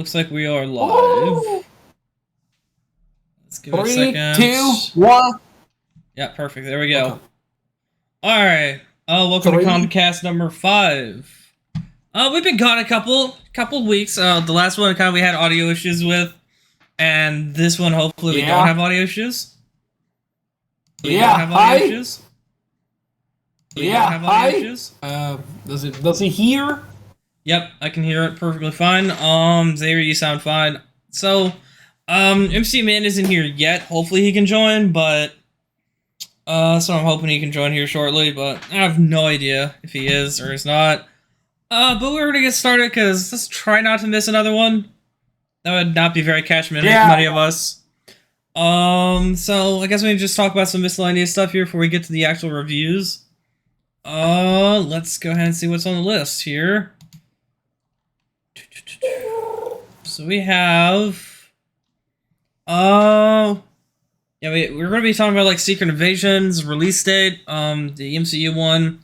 Looks like we are Ooh, live. Let's give it a three, second. two, one. Yeah, perfect. There we go. Okay. Alright. Welcome to Three. Comcast number 5. We've been gone a couple weeks. The last one kind of we had audio issues with, and this one hopefully we don't Yeah. have audio issues. We don't Yeah. have audio Hi. issues. We don't Yeah. have audio Hi. issues. Does it hear? Yep, I can hear it perfectly fine. Xavier, you sound fine. So, MC-Man isn't here yet. Hopefully he can join, but so I'm hoping he can join here shortly, but I have no idea if he is or is not. But we're gonna get started because let's try not to miss another one. That would not be very cash money of us. So I guess we can just talk about some miscellaneous stuff here before we get to the actual reviews. Let's go ahead and see what's on the list here. So we have, yeah, we're going to be talking about like Secret Invasions release date, the MCU one.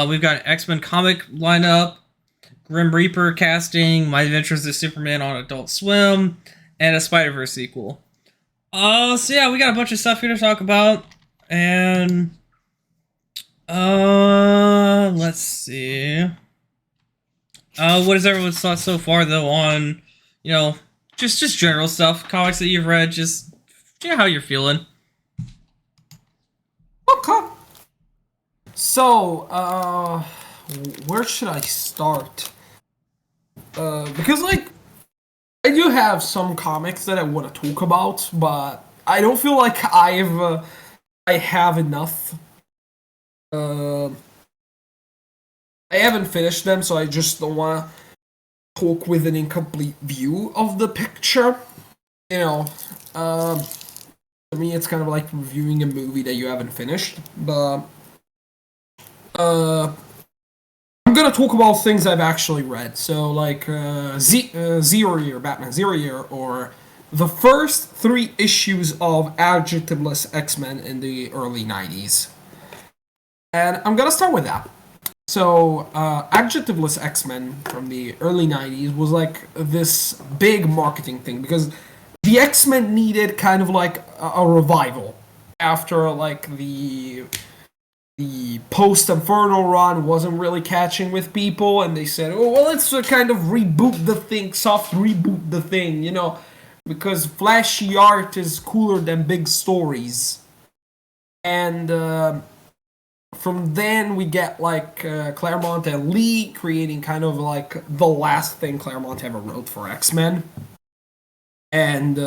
We've got an X-Men comic lineup, Grim Reaper casting, My Adventures as Superman on Adult Swim, and a Spider-Verse sequel. So yeah, we got a bunch of stuff here to talk about, and let's see. What is everyone's thoughts so far though on, just general stuff, comics that you've read, just how you're feeling. Okay. So, where should I start? Because like I do have some comics that I want to talk about, but I don't feel like I have enough. Uh, I haven't finished them, so I just don't want to talk with an incomplete view of the picture. You know, um, to me, it's kind of like reviewing a movie that you haven't finished. But uh, I'm gonna talk about things I've actually read. So, like Zero Year, Batman Zero Year, or the first 3 issues of Adjectiveless X-Men in the early 90s. And I'm gonna start with that. So, Adjectiveless X-Men from the early 90s was like this big marketing thing because the X-Men needed kind of like a revival after like the post Inferno run wasn't really catching with people, and they said, "Oh well, let's kind of reboot the thing, soft reboot the thing, because flashy art is cooler than big stories." And from then we get like Claremont and Lee creating kind of like the last thing Claremont ever wrote for X-Men. And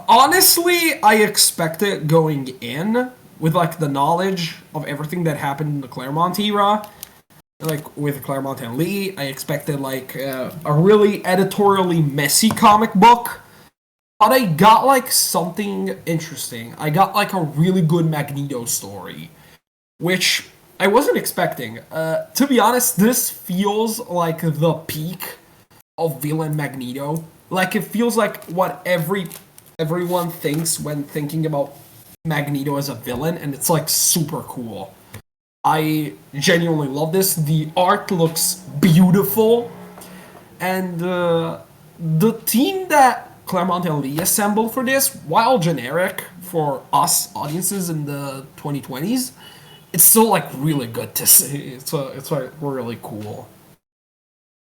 honestly, I expected going in with like the knowledge of everything that happened in the Claremont era, like with Claremont and Lee, I expected like a really editorially messy comic book. But I got like something interesting. I got like a really good Magneto story, which I wasn't expecting. To be honest, this feels like the peak of villain Magneto. Like it feels like what everyone thinks when thinking about Magneto as a villain, and it's like super cool. I genuinely love this. The art looks beautiful, and the team that Claremont and Lee assembled for this, while generic for us audiences in the 2020s, it's still like really good to see. It's like really cool.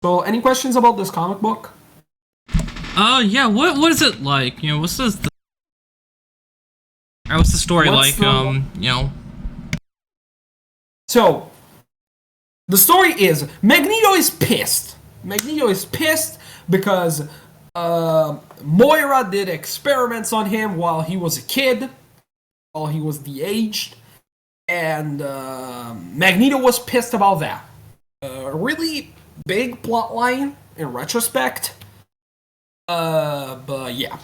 So, any questions about this comic book? Yeah, what is it like? What's the story What's like? the So, the story is Magneto is pissed. Magneto is pissed because Moira did experiments on him while he was a kid, while he was de-aged, and Magneto was pissed about that. A really big plot line in retrospect. But yeah,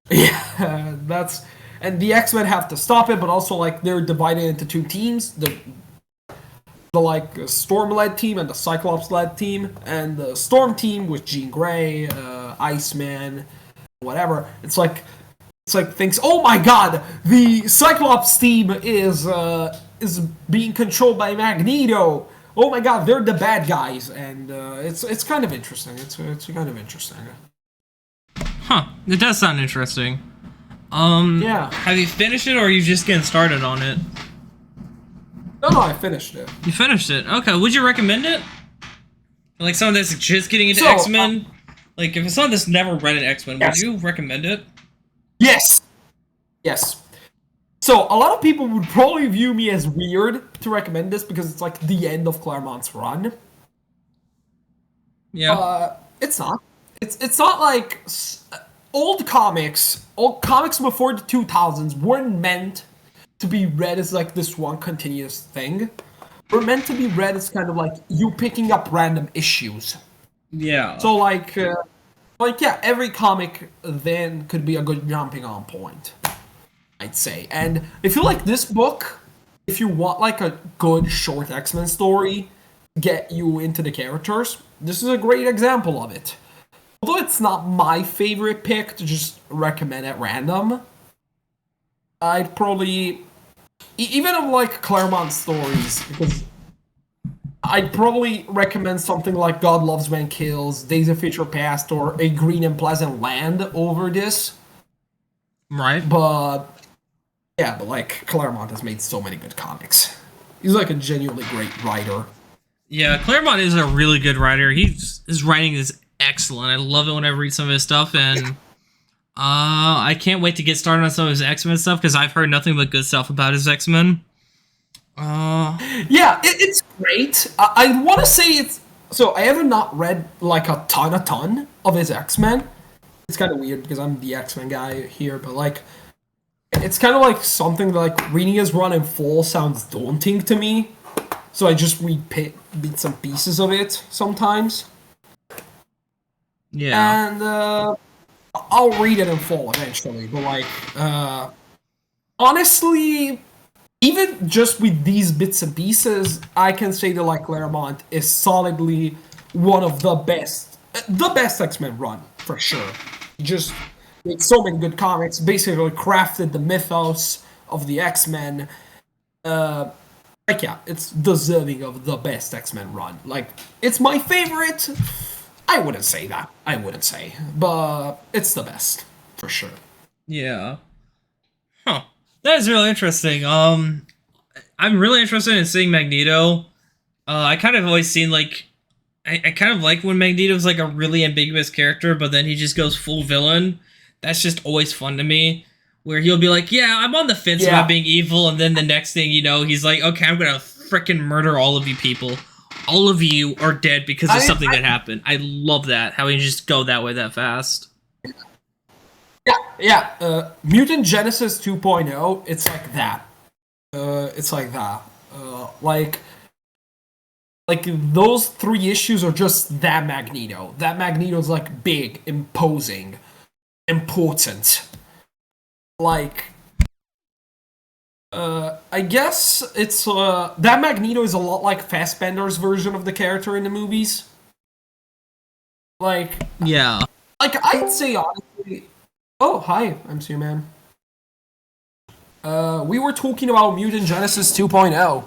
yeah, that's and the X-Men have to stop it, but also like they're divided into 2 teams: the like Storm-led team and the Cyclops-led team, and the Storm team with Jean Grey, Iceman, whatever. It's like thinks, oh my god, the Cyclops team is being controlled by Magneto. Oh my god, they're the bad guys, and it's kind of interesting. It's kind of interesting. It does sound interesting. Yeah. Have you finished it, or are you just getting started on it? No, I finished it. You finished it. Okay. Would you recommend it? Like someone that's just getting into So, X-Men? Like, if it's someone that's never read an X-Men, would yes. you recommend it? Yes. Yes. So, a lot of people would probably view me as weird to recommend this because it's like the end of Claremont's run. Yeah. It's not. It's not like old comics. Old comics before the 2000s weren't meant to be read as like this one continuous thing. We're meant to be read as kind of like you picking up random issues. Yeah. So yeah, every comic then could be a good jumping on point, I'd say. And I feel like this book, if you want like a good short X-Men story, get you into the characters, this is a great example of it. Although it's not my favorite pick to just recommend at random, I'd probably even of like Claremont stories, because I'd probably recommend something like God Loves Man Kills, Days of Future Past, or A Green and Pleasant Land over this. Right. But yeah, but like Claremont has made so many good comics. He's like a genuinely great writer. Yeah, Claremont is a really good writer. His writing is excellent. I love it when I read some of his stuff, and I can't wait to get started on some of his X-Men stuff because I've heard nothing but good stuff about his X-Men. Yeah, it's great. I want to say it's so. I haven't not read like a ton of his X-Men. It's kind of weird because I'm the X-Men guy here, but like, it's kind of like something that, like reading his run in full sounds daunting to me. So I just read bits and pieces of it sometimes. Yeah. And I'll read it in full eventually. But like, honestly, even just with these bits and pieces, I can say that like Claremont is solidly one of the best X-Men run for sure. He just made so many good comics, basically crafted the mythos of the X-Men. Like yeah, it's deserving of the best X-Men run. Like it's my favorite. I wouldn't say that. I wouldn't say, but it's the best for sure. Yeah. Huh. That is really interesting. I'm really interested in seeing Magneto. I kind of always seen like I kind of like when Magneto's like a really ambiguous character, but then he just goes full villain. That's just always fun to me. Where he'll be like, yeah, I'm on the fence about being evil, and then the next thing you know, he's like, okay, I'm gonna freaking murder all of you people. All of you are dead because of something that happened. I love that, how he just go that way that fast. Yeah. Mutant Genesis 2.0, it's like that. It's like that. Like those three issues are just that Magneto. That Magneto's like big, imposing, important. Like, I guess it's that Magneto is a lot like Fassbender's version of the character in the movies. Like, Yeah. like I'd say honestly. Oh, hi, MCU-Man. We were talking about Mutant Genesis 2.0.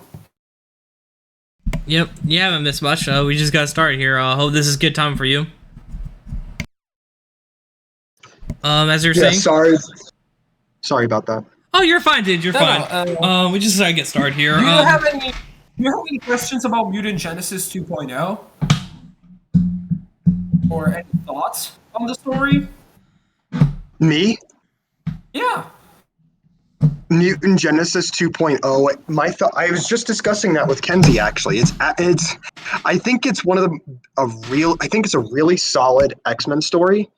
Yep, you haven't missed much. We just got started here. Hope this is a good time for you. As you're saying. Sorry about that. Oh, you're fine, dude. You're fine. We just gotta get started here. Do you have any questions about Mutant Genesis 2.0? Or any thoughts on the story? Me? Yeah. Mutant Genesis 2.0. I was just discussing that with Kenzie. Actually, I think it's a really solid X-Men story.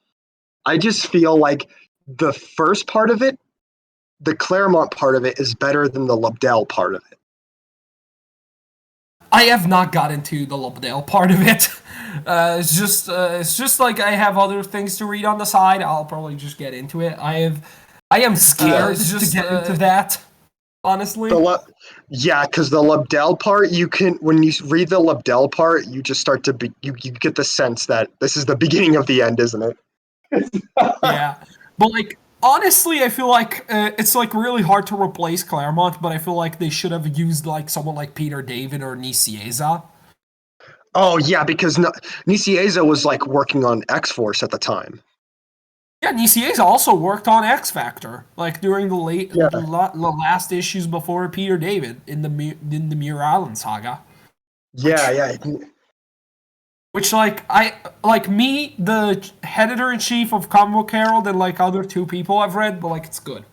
I just feel like the first part of it, the Claremont part of it, is better than the Lobdell part of it. I have not got into the Lobdell part of it. It's just like I have other things to read on the side. I'll probably just get into it. I am scared to get into that. Honestly. Because the Lobdell part, when you read the Lobdell part, you just start to you get the sense that this is the beginning of the end, isn't it? Yeah, but like honestly, I feel like it's like really hard to replace Claremont, but I feel like they should have used like someone like Peter David or Nicieza. Oh yeah, because Nicieza was like working on X-Force at the time. Yeah, Nicieza also worked on X Factor, like during Yeah, the last issues before Peter David in the Muir Island saga. yeah, Which yeah. which like me, the editor in chief of Comic Book Herald, and like other two people I've read, but like it's good.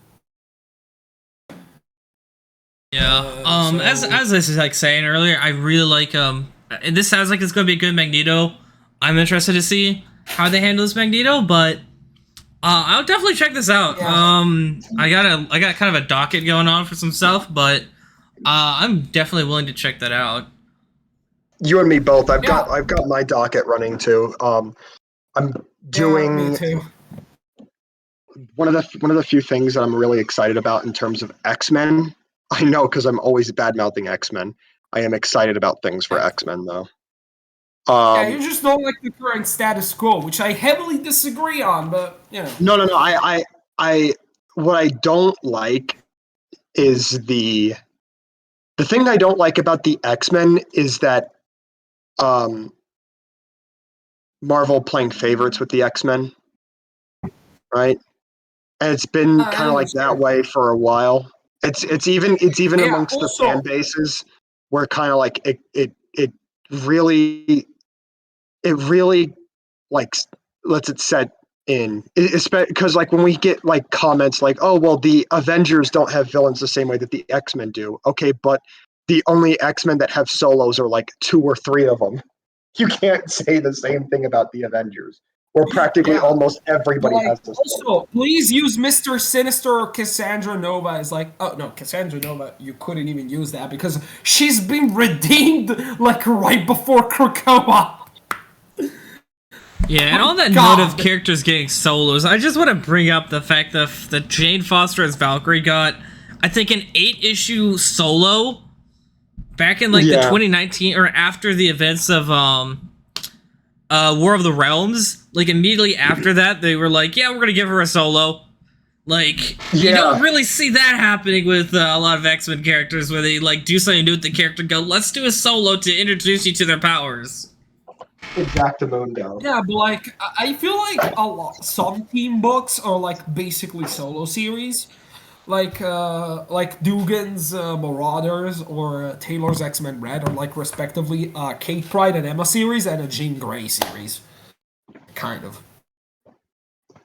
Yeah. As So as I was like saying earlier, I really like and this sounds like it's gonna be a good Magneto. I'm interested to see how they handle this Magneto, but I'll definitely check this out. yeah, I got kind of a docket going on for some stuff, but I'm definitely willing to check that out. You and me both. yeah, I've got my docket running too. I'm yeah, me doing too. one of the few things that I'm really excited about in terms of X-Men. I know because I'm always bad mouthing X-Men. I am excited about things for X-Men though. Yeah, you Um, just don't like the current status quo, which I heavily disagree on. But no. What I don't like is the thing I don't like about the X-Men is that um, Marvel playing favorites with the X-Men, right? And it's been I kind of like that understand. way for a while. It's even Yeah. amongst the fan Also, bases where kind of like it really it really like lets it set in, because like when we get like comments like, oh well, the Avengers don't have villains the same way that the X-Men do. Okay, but the only X-Men that have solos are like two or three of them. You can't say the same thing about the Avengers, where practically yeah. almost But everybody like, has a solo. also, please use Mr. Sinister or Cassandra Nova as like, oh no, Cassandra Nova, you couldn't even use that because she's been redeemed like right before Krakoa. Yeah, and My on that note of God. characters getting solos, I just want to bring up the fact that Jane Foster as Valkyrie got, I think, an 8-issue solo back in like the Yeah, 2019 or after the events of War of the Realms. Like immediately after that, they were like, "Yeah, we're gonna give her a solo." Like you don't yeah, really see that happening with a lot of X-Men characters, where they like do something new with the character, go, "Let's do a solo to introduce you to their powers." exactamundo. Yeah, but like I feel like a lot some team books are like basically solo series, like Dugan's Marauders or Taylor's X-Men Red are like respectively Kate Pride and Emma series and a Jean Grey series, kind of.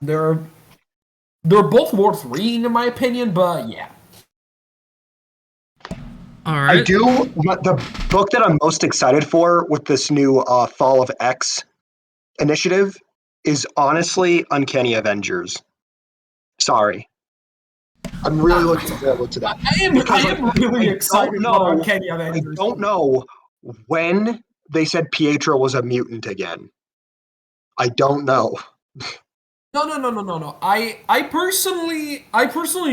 They're they're both worth reading in my opinion, but yeah. All I right. do. But the book that I'm most excited for with this new Fall of X initiative is honestly Uncanny Avengers. Sorry, I'm really Ah, looking forward to that I because like am really don't excited for know, Uncanny I Avengers. don't know when they said Pietro was a mutant again. I don't know. No. I personally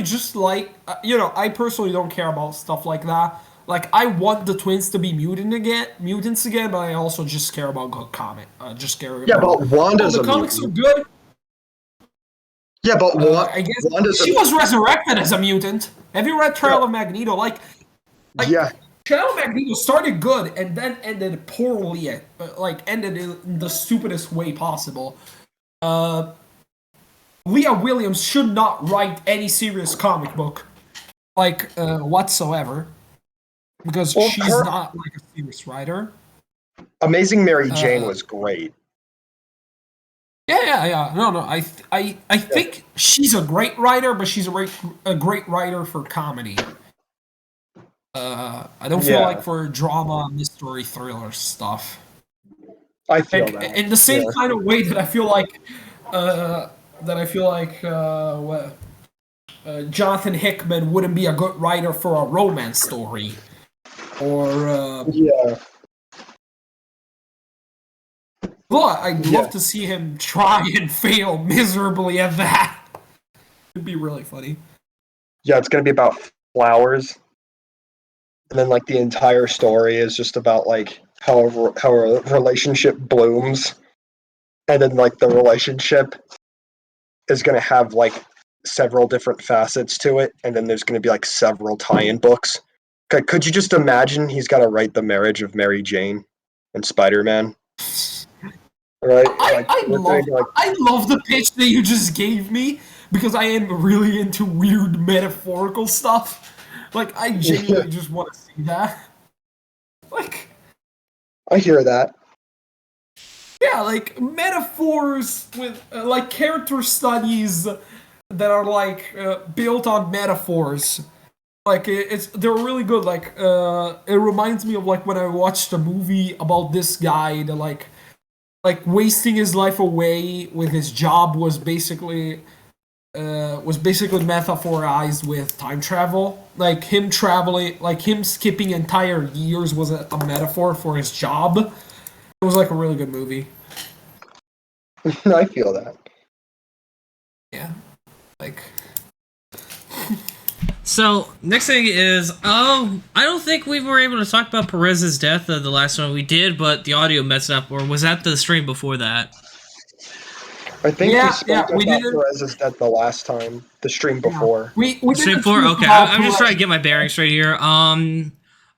just like I personally don't care about stuff like that. Like I want the twins to be mutants again, but I also just care about good comic. Just care Yeah, about but Wanda's the a comics are mutant. good. Yeah, but I guess Wanda's a she was resurrected as a mutant. Have you read yeah, Trail of Magneto? Like yeah, Trail of Magneto started good and then ended poorly. Ended in the stupidest way possible. Uh, Leah Williams should not write any serious comic book, whatsoever, because Well, she's her not like a serious writer. Amazing Mary Jane Uh, was great. yeah. No. I Yeah, think she's a great writer, but she's a great writer for comedy. I don't feel like yeah, for drama, mystery, thriller stuff. I feel Like that. in the same Yeah. kind of way uh, that I feel like Jonathan Hickman wouldn't be a good writer for a romance story, or Yeah, but I'd yeah, love to see him try and fail miserably at that. It'd be really funny. yeah. It's gonna be about flowers, and then like the entire story is just about like how a relationship blooms, and then like the relationship is gonna have like several different facets to it, and then there's gonna be like several tie-in books. Could you just imagine he's got to write the marriage of Mary Jane and Spider-Man? right? I love the pitch that you just gave me because I am really into weird metaphorical stuff. Like I Yeah, genuinely just want to see that. Like I hear that. yeah, like metaphors with like character studies that are like built on metaphors. Like they're really good. Like it reminds me of like when I watched a movie about this guy that like wasting his life away with his job was basically metaphorized with time travel. Like him traveling, like him skipping entire years was a metaphor for his job. It was like a really good movie. I feel that. Yeah, like So next thing is, I don't think we were able to talk about Perez's death the last one we did, but the audio messed up. Or was that the stream before that? I think we spoke we about didn't. Perez's death the last time, the stream Yeah, before. we Stream didn't before? speak Okay, about I'm just trying to Perez. get my bearings straight here.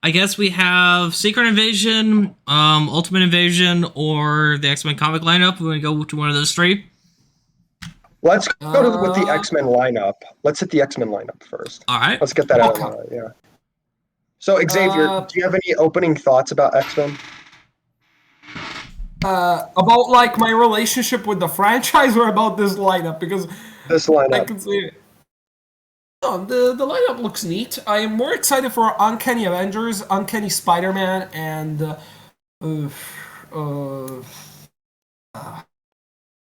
I guess we have Secret Invasion, Ultimate Invasion, or the X-Men comic lineup. We're gonna go to one of those three. Let's go with the Uh, X-Men lineup. Let's hit the X-Men lineup first. All right. Let's get that out okay. of the way. Yeah. So Xavier, Uh, do you have any opening thoughts about X-Men? about like my relationship with the franchise or about this lineup because This I lineup. can say it. No, the lineup looks neat. I am more excited for Uncanny Avengers, Uncanny Spider Man, and uh,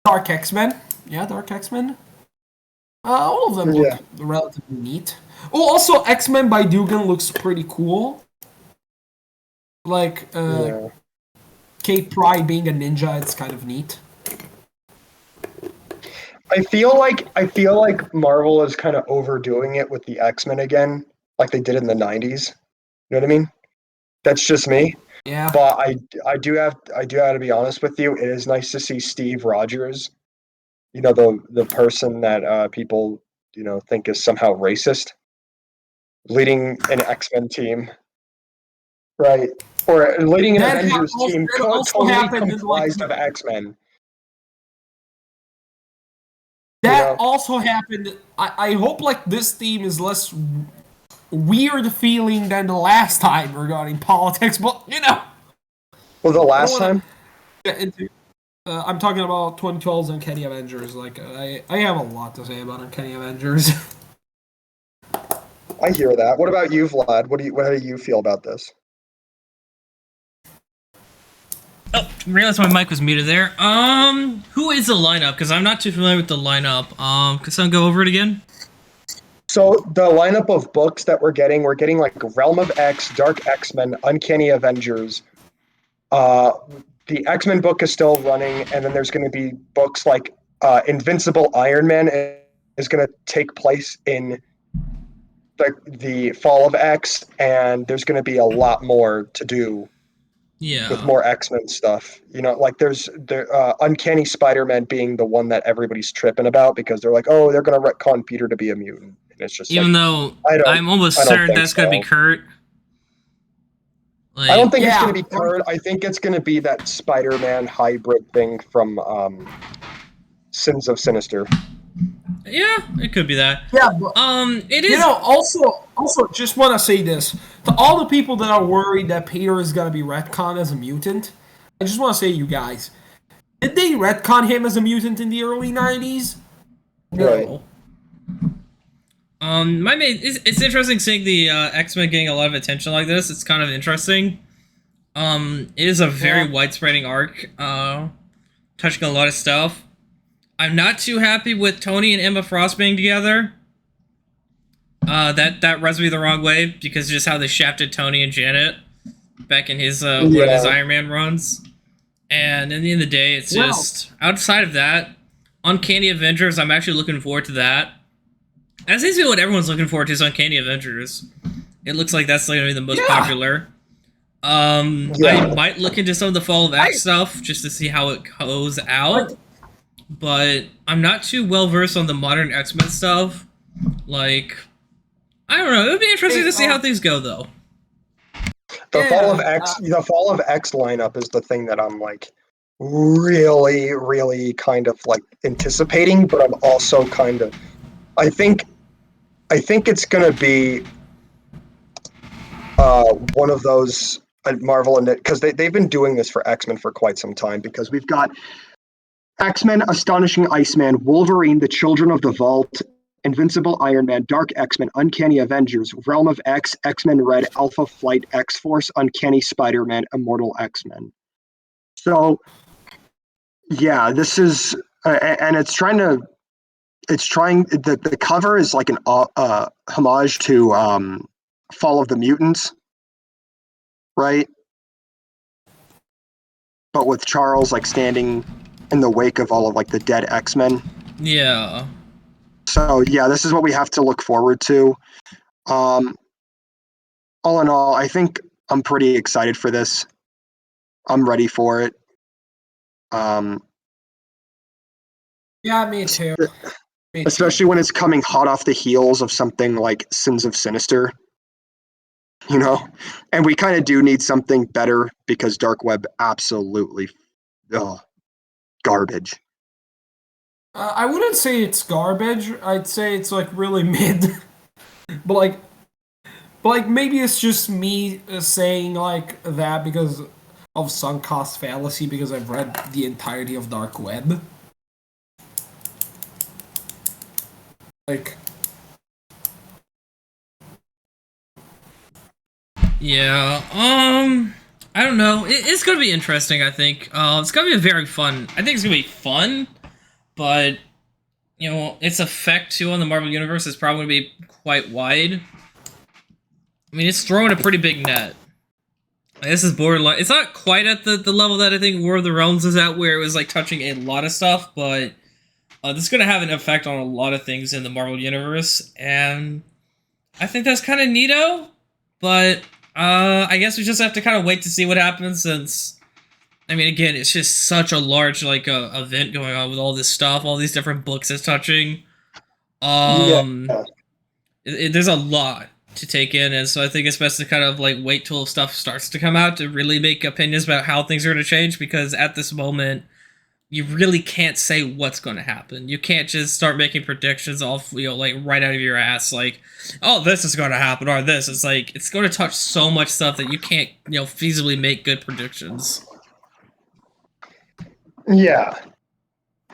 Dark X Men. Yeah, Dark X Men. All of them look Yeah. relatively neat. Oh, also X Men by Dugan looks pretty cool. Like Yeah. Kate Pryde being a ninja, it's kind of neat. I feel like Marvel is kind of overdoing it with the X-Men again, like they did in the 90s. You know what I mean? That's just me. Yeah. But I do have to be honest with you. It is nice to see Steve Rogers, the person that people think is somehow racist, leading an X-Men team, right? Or leading an Avengers team That also totally happened in like comprised of X-Men. that also happened. I hope like this theme is less weird feeling than the last time regarding politics, but Well, the I don't last want time. to get into. I'm talking about 2012's Uncanny Avengers. Like I have a lot to say about Uncanny Avengers. I hear that. What about you, Vlad? How do you feel about this? Oh, realized my mic was muted there. Who is the lineup? Because I'm not too familiar with the lineup. Could someone go over it again? So the lineup of books that we're getting like Realm of X, Dark X-Men, Uncanny Avengers. The X-Men book is still running, and then there's going to be books like Invincible Iron Man is going to take place in the fall of X, and there's going to be a lot more to do with Yeah. more X-Men stuff. Like there's Uncanny Spider-Man being the one that everybody's tripping about because they're like, oh, they're going to retcon Peter to be a mutant, and it's just like, Even though I don't, I'm almost I don't certain think that's gonna be so. Kurt. I don't Like, think it's going Yeah. to be Kurt. I think it's going to be that Spider-Man hybrid thing from Sins of Sinister. yeah, it could be that. Yeah, but It is. also just want to say this to all the people that are worried that Peter is gonna be retconned as a mutant. I just want to say, you guys, did they retcon him as a mutant in the early '90s? Right. No. My main. It's interesting seeing the X-Men getting a lot of attention like this. It's kind of interesting. It is a very Yeah. widespreading arc. Touching a lot of stuff. I'm not too happy with Tony and Emma Frost being together. That rubs me the wrong way because just how they shafted Tony and Janet back in his one of his Iron Man runs. And in the end of the day, it's Well- just outside of that, Uncanny Avengers. I'm actually looking forward to that. That seems to be what everyone's looking forward to is Uncanny Avengers. It looks like that's going to be the most Yeah. popular. Yeah. I might look into some of the Fall of X stuff just to see how it goes out. But I'm not too well versed on the modern X-Men stuff. Like, I don't know. It would be interesting to see how things go, though. The Yeah, Fall of X lineup is the thing that I'm like really, really kind of like anticipating, but I'm also kind of. I think it's gonna be one of those Marvel and because they've been doing this for X-Men for quite some time because we've got X-Men, Astonishing Iceman, Wolverine, The Children of the Vault, Invincible Iron Man, Dark X-Men, Uncanny Avengers, Realm of X, X-Men Red, Alpha Flight, X-Force, Uncanny Spider-Man, Immortal X-Men. So, yeah, this is, and the cover is like an homage to Fall of the Mutants, right? But with Charles like standing in the wake of all of like the dead X-Men. Yeah. So yeah, this is what we have to look forward to. All in all, I think I'm pretty excited for this. I'm ready for it. Yeah, me too. Especially when it's coming hot off the heels of something like Sins of Sinister, you know? And we kind of do need something better because Dark Web absolutely garbage. I wouldn't say it's garbage. I'd say it's like really mid. but like, maybe it's just me saying like that because of sunk cost fallacy because I've read the entirety of Dark Web. Like, Yeah. I don't know. It's gonna be interesting. I think. It's gonna be a very fun. I think it's gonna be fun, but its effect too on the Marvel universe is probably gonna be quite wide. I mean, it's throwing a pretty big net. Like, this is borderline. It's not quite at the level that I think War of the Realms is at, where it was like touching a lot of stuff, but this is gonna have an effect on a lot of things in the Marvel universe, and I think that's kind of neato. But I guess we just have to kind of wait to see what happens, since I mean, again, it's just such a large like event going on with all this stuff, all these different books it's touching. Yeah. There's a lot to take in, and so I think it's best to kind of like wait till stuff starts to come out to really make opinions about how things are going to change, because at this moment you really can't say what's going to happen. You can't just start making predictions off, like right out of your ass, like, oh, this is going to happen, or this. It's like, it's going to touch so much stuff that you can't, feasibly make good predictions. Yeah.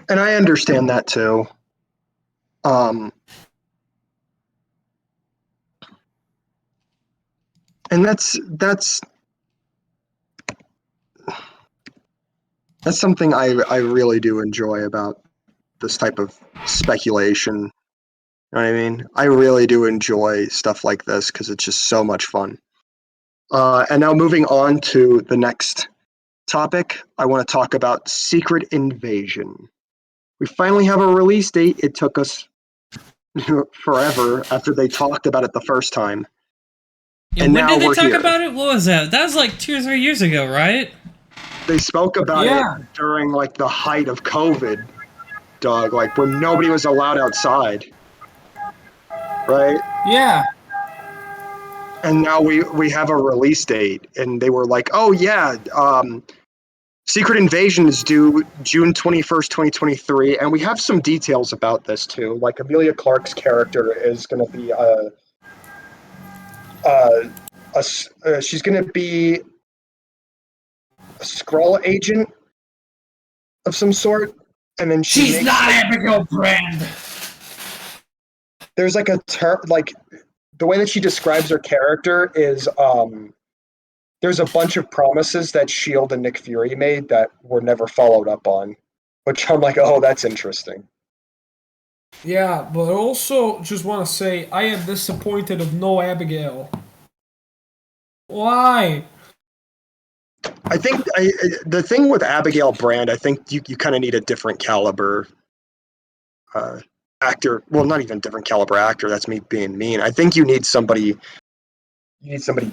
And I understand that too. And that's something I really do enjoy about this type of speculation. You know what I mean? I really do enjoy stuff like this because it's just so much fun. And now moving on to the next topic, I want to talk about Secret Invasion. We finally have a release date. It took us forever after they talked about it the first time. Yeah, and when now did they we're talk here. about it? What was that? That was like 2 or 3 years ago, right? They spoke about Yeah. it during like the height of COVID, dog, like when nobody was allowed outside. Right? yeah. And now we have a release date, and they were like, "Oh yeah, Secret Invasion is due June 21st, 2023," and we have some details about this too. Like Emilia Clarke's character is going to be she's going to be a Skrull agent of some sort, and then She's not Abigail Brand. There's like a term, like the way that she describes her character is there's a bunch of promises that S.H.I.E.L.D. and Nick Fury made that were never followed up on, which I'm like, oh, that's interesting. Yeah, but I also just want to say I am disappointed of no Abigail. Why? I think the thing with Abigail Brand, I think you kind of need a different caliber actor. Well, not even different caliber actor. That's me being mean. I think you need somebody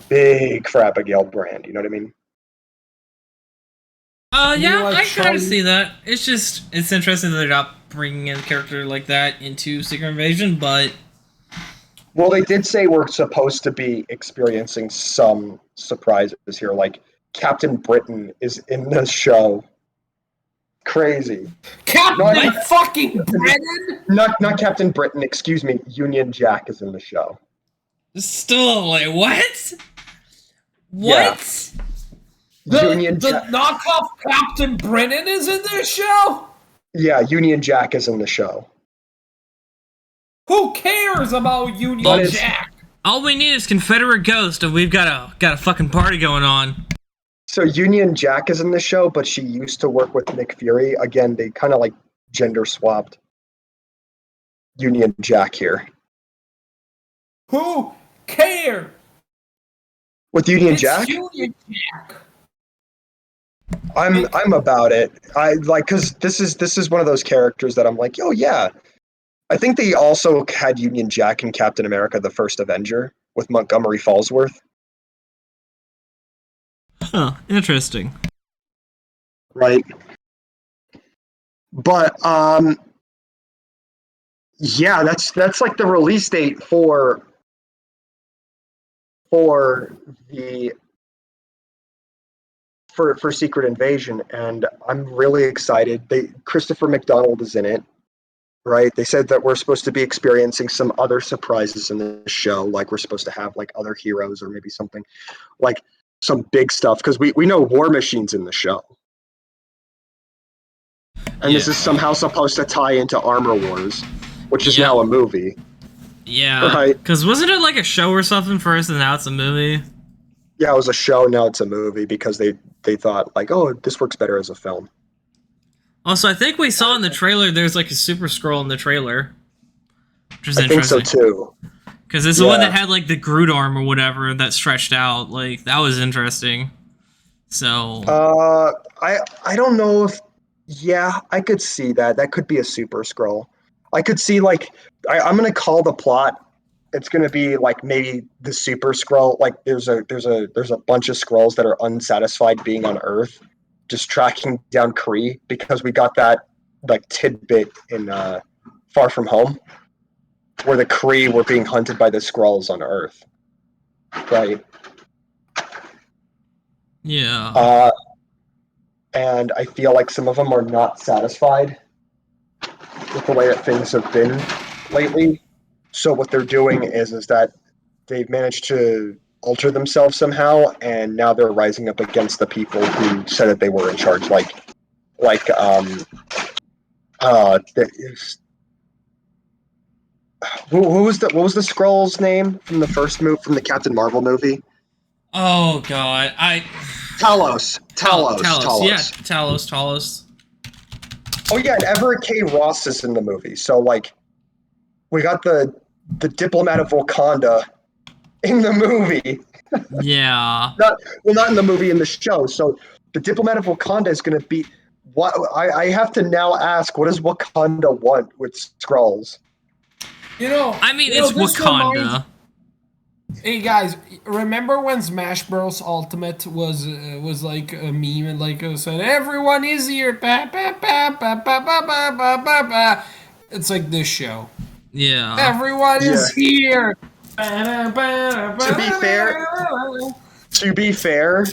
big for Abigail Brand. You know what I mean? Yeah, like I kind of Charlie- see that. It's interesting that they're not bringing in a character like that into Secret Invasion, but Well, they did say we're supposed to be experiencing some surprises here. Like Captain Britain is in the show. Crazy. Captain fucking Britain? Not Captain Britain, excuse me. Union Jack is in the show. Still, like, what? What? Union The Jack. knockoff Captain Britain is in this show? Yeah, Union Jack is in the show. Who cares about Union Jack? All we need is Confederate Ghost, and we've got a fucking party going on. So Union Jack is in the show, but she used to work with Nick Fury. Again, they kind of like gender swapped Union Jack here. Who cares? With Union It's Jack? Union Jack. I'm about it. I like because this is one of those characters that I'm like, oh yeah. I think they also had Union Jack in Captain America: The First Avenger with Montgomery Falsworth. Huh, interesting. Right. But yeah, that's like the release date for the for Secret Invasion, and I'm really excited. Christopher McDonald is in it. Right, they said that we're supposed to be experiencing some other surprises in the show, like we're supposed to have like other heroes or maybe something like some big stuff, because we know War Machine's in the show, and this is somehow supposed to tie into Armor Wars, which is now a movie. Yeah, right? Because wasn't it like a show or something first, and now it's a movie? Yeah, it was a show. Now it's a movie because they thought like, oh, this works better as a film. Also, I think we saw in the trailer there's like a Super Scroll in the trailer, which is I think interesting. so too. Because it's the one that had like the Groot arm or whatever that stretched out. Like that was interesting. So. I don't know if. Yeah, I could see that. That could be a Super Scroll. I could see like I'm gonna call the plot. It's gonna be like maybe the Super Scroll. Like there's a bunch of Skrulls that are unsatisfied being on Earth, just tracking down Kree, because we got that like tidbit in Far From Home, where the Kree were being hunted by the Skrulls on Earth, right? Yeah. And I feel like some of them are not satisfied with the way that things have been lately. So what they're doing is that they've managed to alter themselves somehow, and now they're rising up against the people who said that they were in charge. What was the Skrull's name from the first movie, from the Captain Marvel movie? Oh God, Talos. Yeah, Talos. Oh yeah, and Everett K. Ross is in the movie. So like, we got the diplomat of Wakanda in the movie. Yeah. Not in the movie, in the show. So the diplomat of Wakanda is going to be. What I have to now ask: what does Wakanda want with Skrulls? I mean, it's Wakanda. Hey guys, remember when Smash Bros. Ultimate was like a meme and like it said everyone is here, ba, ba, ba, ba, ba, ba, ba, ba, ba, ba. It's like this show. Yeah. Everyone is here. To be fair,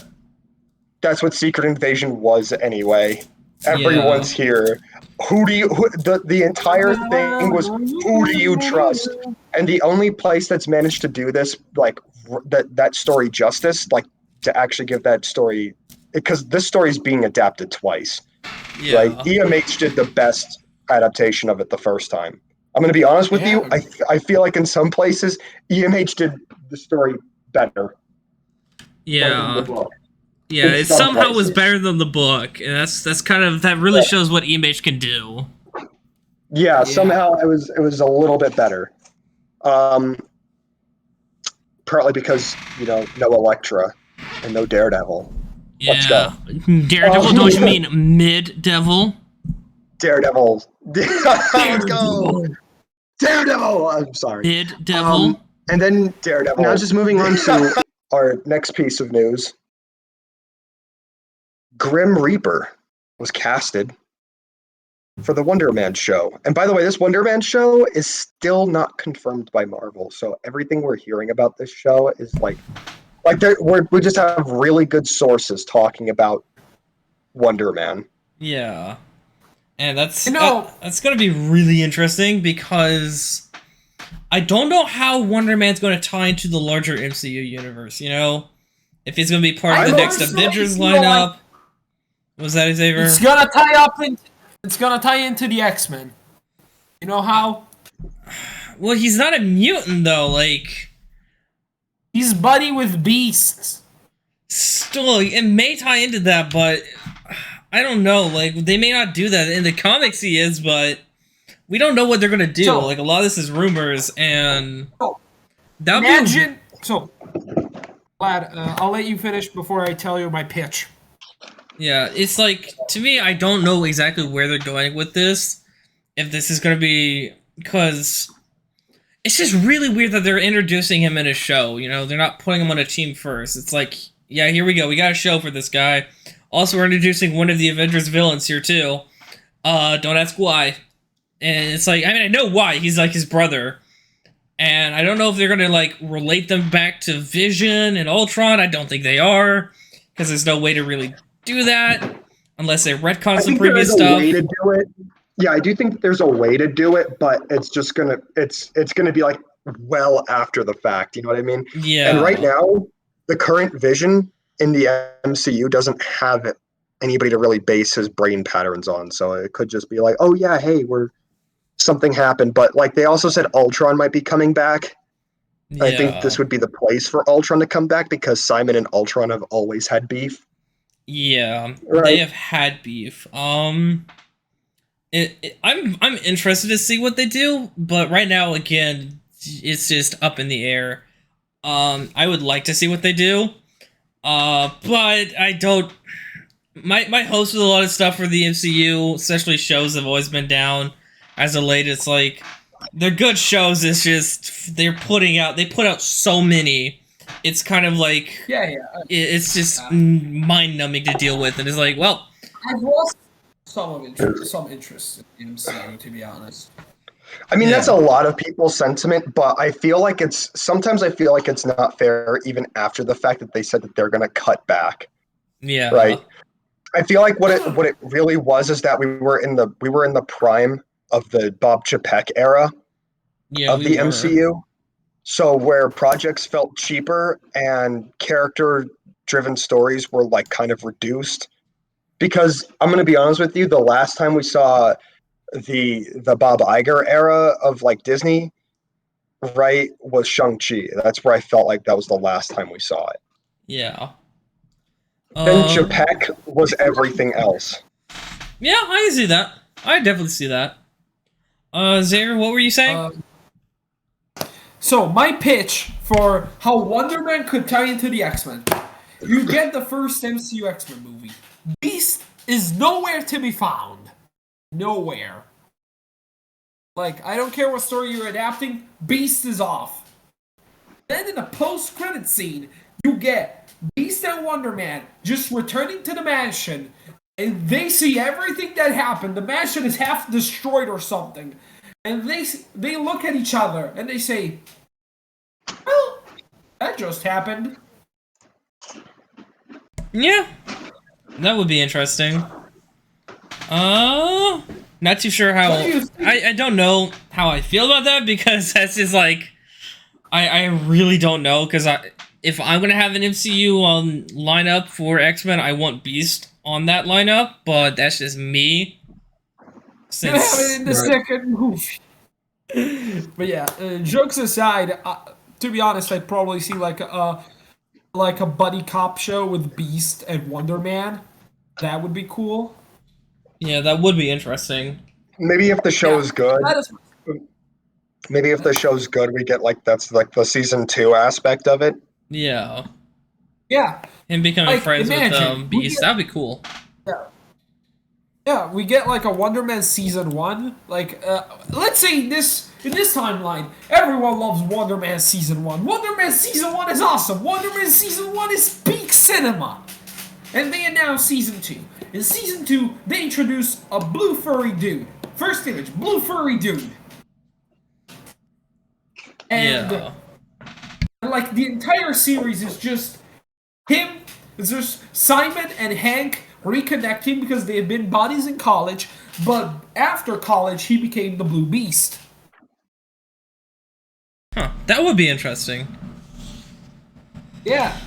that's what Secret Invasion was anyway. Everyone's here. The entire thing was, who do you trust? And the only place that's managed to do this, like that story justice, like to actually give that story, because this story is being adapted twice. Yeah. Right? EMH did the best adaptation of it the first time. I'm going to be honest with you. I feel like in some places EMH did the story better. Yeah. Yeah, it somehow was better than the book, and that's kind of, that really shows what EMH can do. Yeah, somehow it was a little bit better. Partly because, no Elektra and no Daredevil. Yeah. Let's go. Daredevil, don't you mean Mid-Devil? Daredevil. Let's go. Daredevil. I'm sorry. Mid-Devil. And then Daredevil. Now just moving on to our next piece of news. Grim Reaper was casted for the Wonder Man show. And by the way, this Wonder Man show is still not confirmed by Marvel. So everything we're hearing about this show is like we just have really good sources talking about Wonder Man. Yeah. And that's You know- that's gonna be really interesting because I don't know how Wonder Man's going to tie into the larger MCU universe. You know, if he's going to be part of the next personally Avengers feel lineup. like Was that Xavier? It's gonna tie up in. It's gonna tie into the X-Men. You know how? Well, he's not a mutant though. Like, He's buddy with beasts. still, it may tie into that, but I don't know. Like, they may not do that in the comics. He is, but we don't know what they're gonna do. So- Like, a lot of this is rumors, and So, that imagine. So, Vlad, I'll let you finish before I tell you my pitch. Yeah, it's like, to me, I don't know exactly where they're going with this. If this is going to be, because it's just really weird that they're introducing him in a show, you know? They're not putting him on a team first. It's like, yeah, here we go. We got a show for this guy. Also, we're introducing one of the Avengers villains here, too. Don't ask why. And it's like, I mean, I know why. He's like his brother. And I don't know if they're going to, like, relate them back to Vision and Ultron. I don't think they are. Because there's no way to really do that unless they retcon I some think there previous is a stuff. way to do it. Yeah, I do think that there's a way to do it, but it's just it's gonna be like well after the fact. You know what I mean? Yeah. And right now, the current Vision in the MCU doesn't have anybody to really base his brain patterns on. So it could just be like, oh yeah, hey, something happened. But like they also said, Ultron might be coming back. Yeah. I think this would be the place for Ultron to come back because Simon and Ultron have always had beef. Yeah, Right. they have had beef. I'm interested to see what they do, but right now, again, it's just up in the air. I would like to see what they do, but I don't. My hopes with a lot of stuff for the MCU, especially shows, have always been down. As of late, it's like they're good shows. It's just they put out so many. It's kind of like Yeah. it's just mind numbing to deal with, and it's like, well, I've lost some interest in MCU, to be honest. I mean, Yeah. that's a lot of people's sentiment, but I feel like sometimes I feel like it's not fair even after the fact that they said that they're going to cut back, yeah, right? I feel like what it really was is that we were in the prime of the Bob Chapek era yeah, of we the were. MCU. So where projects felt cheaper and character-driven stories were like kind of reduced. Because I'm going to be honest with you, the last time we saw the Bob Iger era of like Disney, right, was Shang-Chi. That's where I felt like that was the last time we saw it. Yeah. Then Chapek was everything else. Yeah, I can see that. I definitely see that. Xavier, what were you saying? So my pitch for how Wonder Man could tie into the X-Men. You get the first MCU X-Men movie. Beast is nowhere to be found. Nowhere. Like, I don't care what story you're adapting, Beast is off. Then in the post-credit scene, you get Beast and Wonder Man just returning to the mansion, and they see everything that happened. The mansion is half destroyed or something. And they look at each other, and they say, well, that just happened. Yeah, that would be interesting. Not too sure how. What do you think? I don't know how I feel about that because that's just like, I really don't know because if I'm gonna have an MCU lineup for X-Men, I want Beast on that lineup, but that's just me. You have it in the second movie. But yeah, jokes aside, to be honest, I'd probably see like a buddy cop show with Beast and Wonder Man. That would be cool. Yeah, that would be interesting. Maybe if the show is good, That is, maybe if the show's good, we get like that's like the season 2 aspect of it. Yeah, yeah, him becoming Like, friends with imagine, we Beast, get- that'd be cool. yeah. We get like a Wonder Man season 1. Like, let's say in this timeline, everyone loves Wonder Man season 1. Wonder Man season 1 is awesome. Wonder Man season 1 is peak cinema. And they announce season 2. In season 2, they introduce a blue furry dude. First image, blue furry dude. And Yeah. like the entire series is just him. It's just Simon and Hank reconnecting because they had been buddies in college, but after college, he became the Blue Beast. Huh. That would be interesting. Yeah.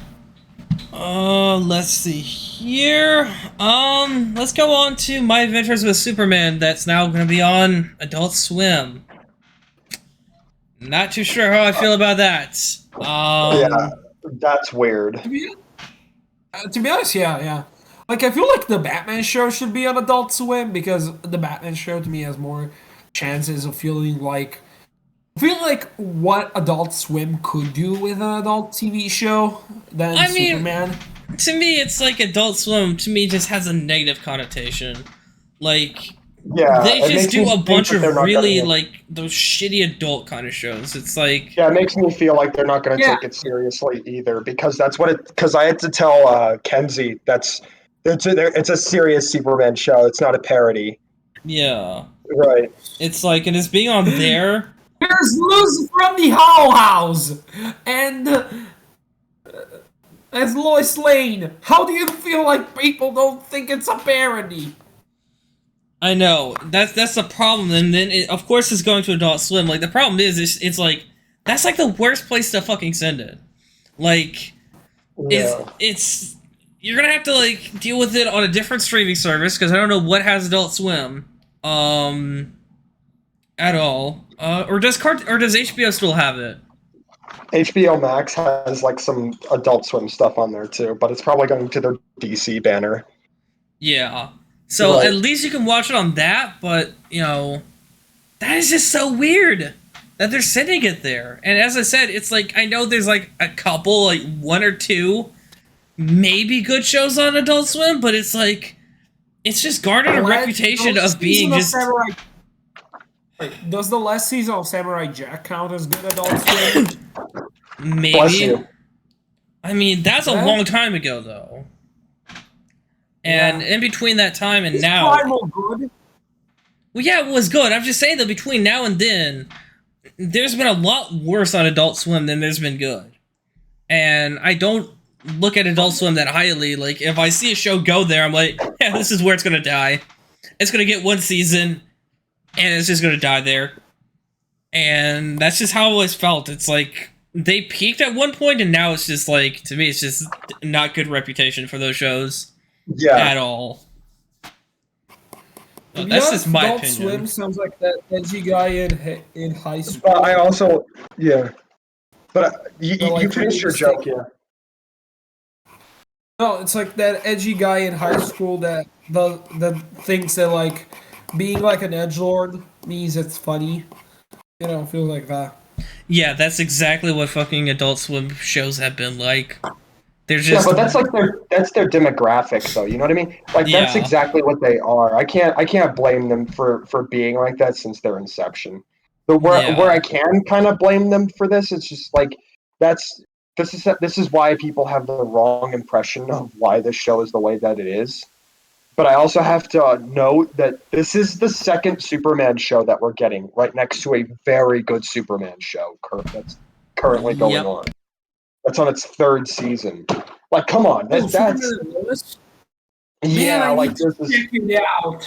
Let's see here. Let's go on to My Adventures with Superman. That's now going to be on Adult Swim. Not too sure how I feel about that. Yeah, that's weird. To be honest, yeah. Like, I feel like the Batman show should be on Adult Swim because the Batman show to me has more chances of feeling like what Adult Swim could do with an adult TV show than Superman. To me, it's like Adult Swim. To me, just has a negative connotation. Like, Yeah, they just do a bunch of really gonna, like those shitty adult kind of shows. It's like, yeah, it makes me feel like they're not going to take it seriously either, because that's what it. Because I had to tell Kenzie it's a serious Superman show. It's not a parody. yeah, Right. it's like, and it's being on there. There's Luz from the Hull House, and as Lois Lane. How do you feel like people don't think it's a parody? I know that's the problem, and then of course it's going to Adult Swim. Like, the problem is it's like that's like the worst place to fucking send it. Like, it's you're gonna have to like deal with it on a different streaming service because I don't know what has Adult Swim, at all. Or does HBO still have it? HBO Max has like some Adult Swim stuff on there too, but it's probably going to their DC banner. Yeah. So at least you can watch it on that, but that is just so weird that they're sending it there. And as I said, it's like, I know there's like a couple, like one or two maybe good shows on Adult Swim, but it's like, it's just garnered a reputation of being just... Does the last season of Samurai Jack count as good Adult Swim? Maybe. I mean, that's a long time ago, though. And in between that time and now... Primal good? Well, yeah, it was good. I'm just saying that between now and then, there's been a lot worse on Adult Swim than there's been good. And I don't look at Adult Swim that highly. Like, if I see a show go there, I'm like, yeah, this is where it's gonna die. It's gonna get one season, and it's just gonna die there. And that's just how I always felt. It's like, they peaked at one point, and now it's just like, to me, it's just not good reputation for those shows. Yeah. At all. Well, that's just my Adult opinion. Swim sounds like that edgy guy in high school. But I also, But you finished your joke, yeah. No, it's like that edgy guy in high school that thinks that like being like an edgelord means it's funny. Feels like that. Yeah, that's exactly what fucking Adult Swim shows have been like. They're just... Yeah, but that's their demographic, though. You know what I mean? Like, that's exactly what they are. I can't blame them for being like that since their inception. But where I can kind of blame them for this, it's just like this is why people have the wrong impression of why this show is the way that it is. But I also have to note that this is the second Superman show that we're getting, right next to a very good Superman show that's currently going on. That's on its third season. Like, come on, that's Yeah, like check it out.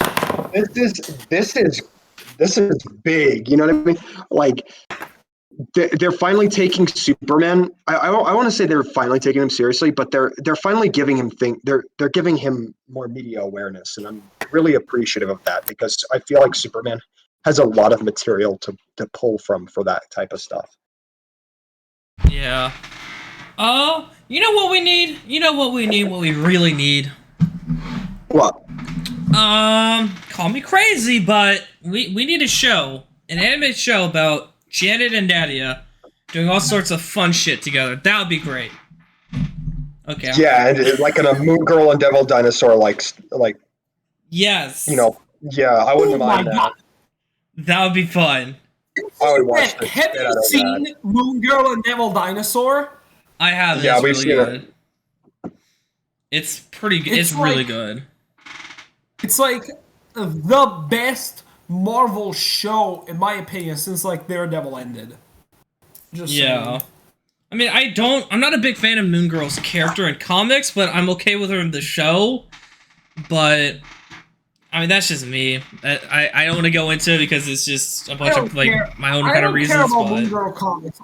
This is big. You know what I mean? Like, they're finally taking Superman. I want to say they're finally taking him seriously, but they're finally giving him they're giving him more media awareness, and I'm really appreciative of that because I feel like Superman has a lot of material to pull from for that type of stuff. Yeah. You know what we need? What we really need? What? Call me crazy, but we need a show. An animated show about Janet and Nadia doing all sorts of fun shit together. That would be great. Okay. Yeah, like in a Moon Girl and Devil Dinosaur, like. Yes. Yeah, I wouldn't mind that. That would be fun. I would watch the Have you seen Moon Girl and Devil Dinosaur? I have. Yeah, we've seen it. It's pretty good. It's really good. It's like the best Marvel show, in my opinion, since like Daredevil ended. Just saying. I mean, I'm not a big fan of Moon Girl's character in comics, but I'm okay with her in the show. but I mean that's just me. I don't want to go into it because it's just a bunch of like my own kind of reasons. I don't care about Moon Girl comics.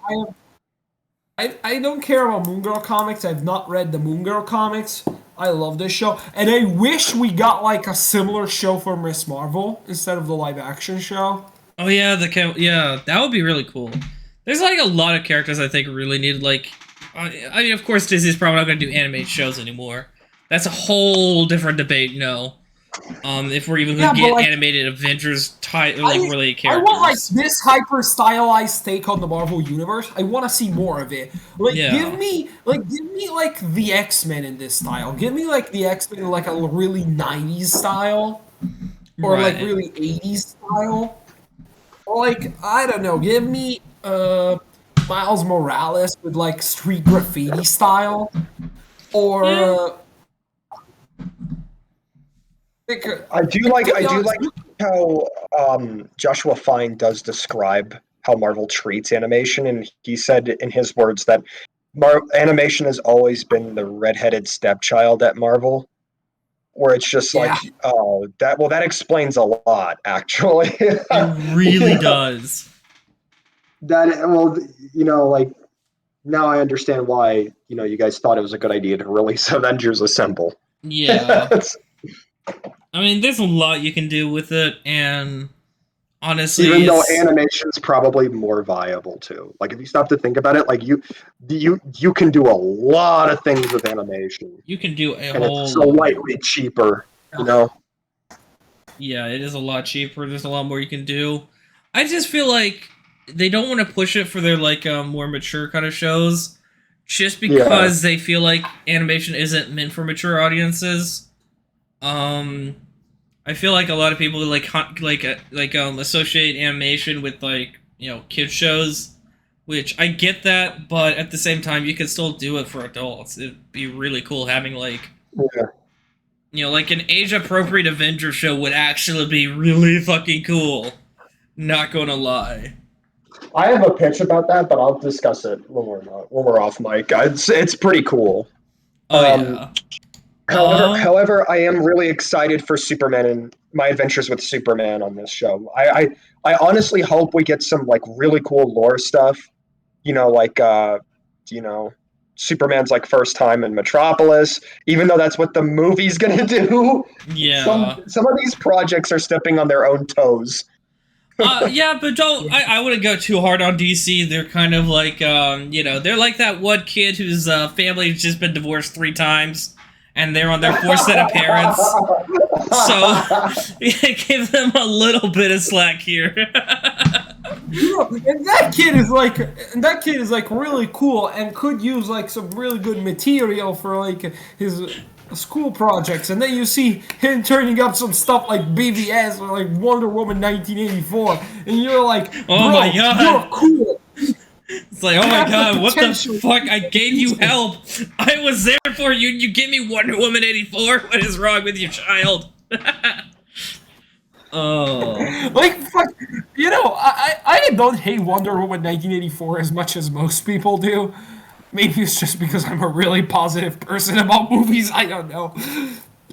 I don't care about Moon Girl comics. I've not read the Moon Girl comics. I love this show, and I wish we got like a similar show for Miss Marvel instead of the live action show. Oh yeah, that would be really cool. There's like a lot of characters I think really need like. I mean, of course, Disney's probably not going to do animated shows anymore. That's a whole different debate. No, if we're even going to get like, animated Avengers related characters. I want like this hyper stylized take on the Marvel universe. I want to see more of it. Like give me like the X-Men in this style. Give me like the X-Men in like a really 90s style or like really 80s style. Or like I don't know, give me Miles Morales with like street graffiti style or I do like how Joshua Fine does describe how Marvel treats animation, and he said in his words that animation has always been the redheaded stepchild at Marvel, where it's just like that explains a lot actually. It really does. Like now I understand why you guys thought it was a good idea to release Avengers Assemble. Yeah. I mean, there's a lot you can do with it, and honestly, even though animation's probably more viable too. Like if you stop to think about it, like you can do a lot of things with animation. You can do it's so lightly cheaper, Yeah, it is a lot cheaper. There's a lot more you can do. I just feel like they don't want to push it for their like more mature kind of shows, just because they feel like animation isn't meant for mature audiences. I feel like a lot of people associate animation with like kids shows, which I get that, but at the same time you can still do it for adults. It'd be really cool having like like an age appropriate Avengers show would actually be really fucking cool. Not gonna lie. I have a pitch about that, but I'll discuss it when we're off mic. It's pretty cool. However, I am really excited for Superman and my adventures with Superman on this show. I honestly hope we get some like really cool lore stuff. Superman's like first time in Metropolis, even though that's what the movie's gonna do. Yeah. Some of these projects are stepping on their own toes. Yeah, but don't. I wouldn't go too hard on DC. They're kind of like, they're like that one kid whose family's just been divorced 3 times. And they're on their 4th set of parents, so give them a little bit of slack here. And that kid is like really cool and could use like some really good material for like his school projects. And then you see him turning up some stuff like BVS or like Wonder Woman 1984, and you're like, oh my god, you're cool. It's like, oh my god, what the fuck? I gave you help. I was there for you. You give me Wonder Woman 84. What is wrong with you, child? Oh. Like, fuck. I don't hate Wonder Woman 1984 as much as most people do. Maybe it's just because I'm a really positive person about movies. I don't know.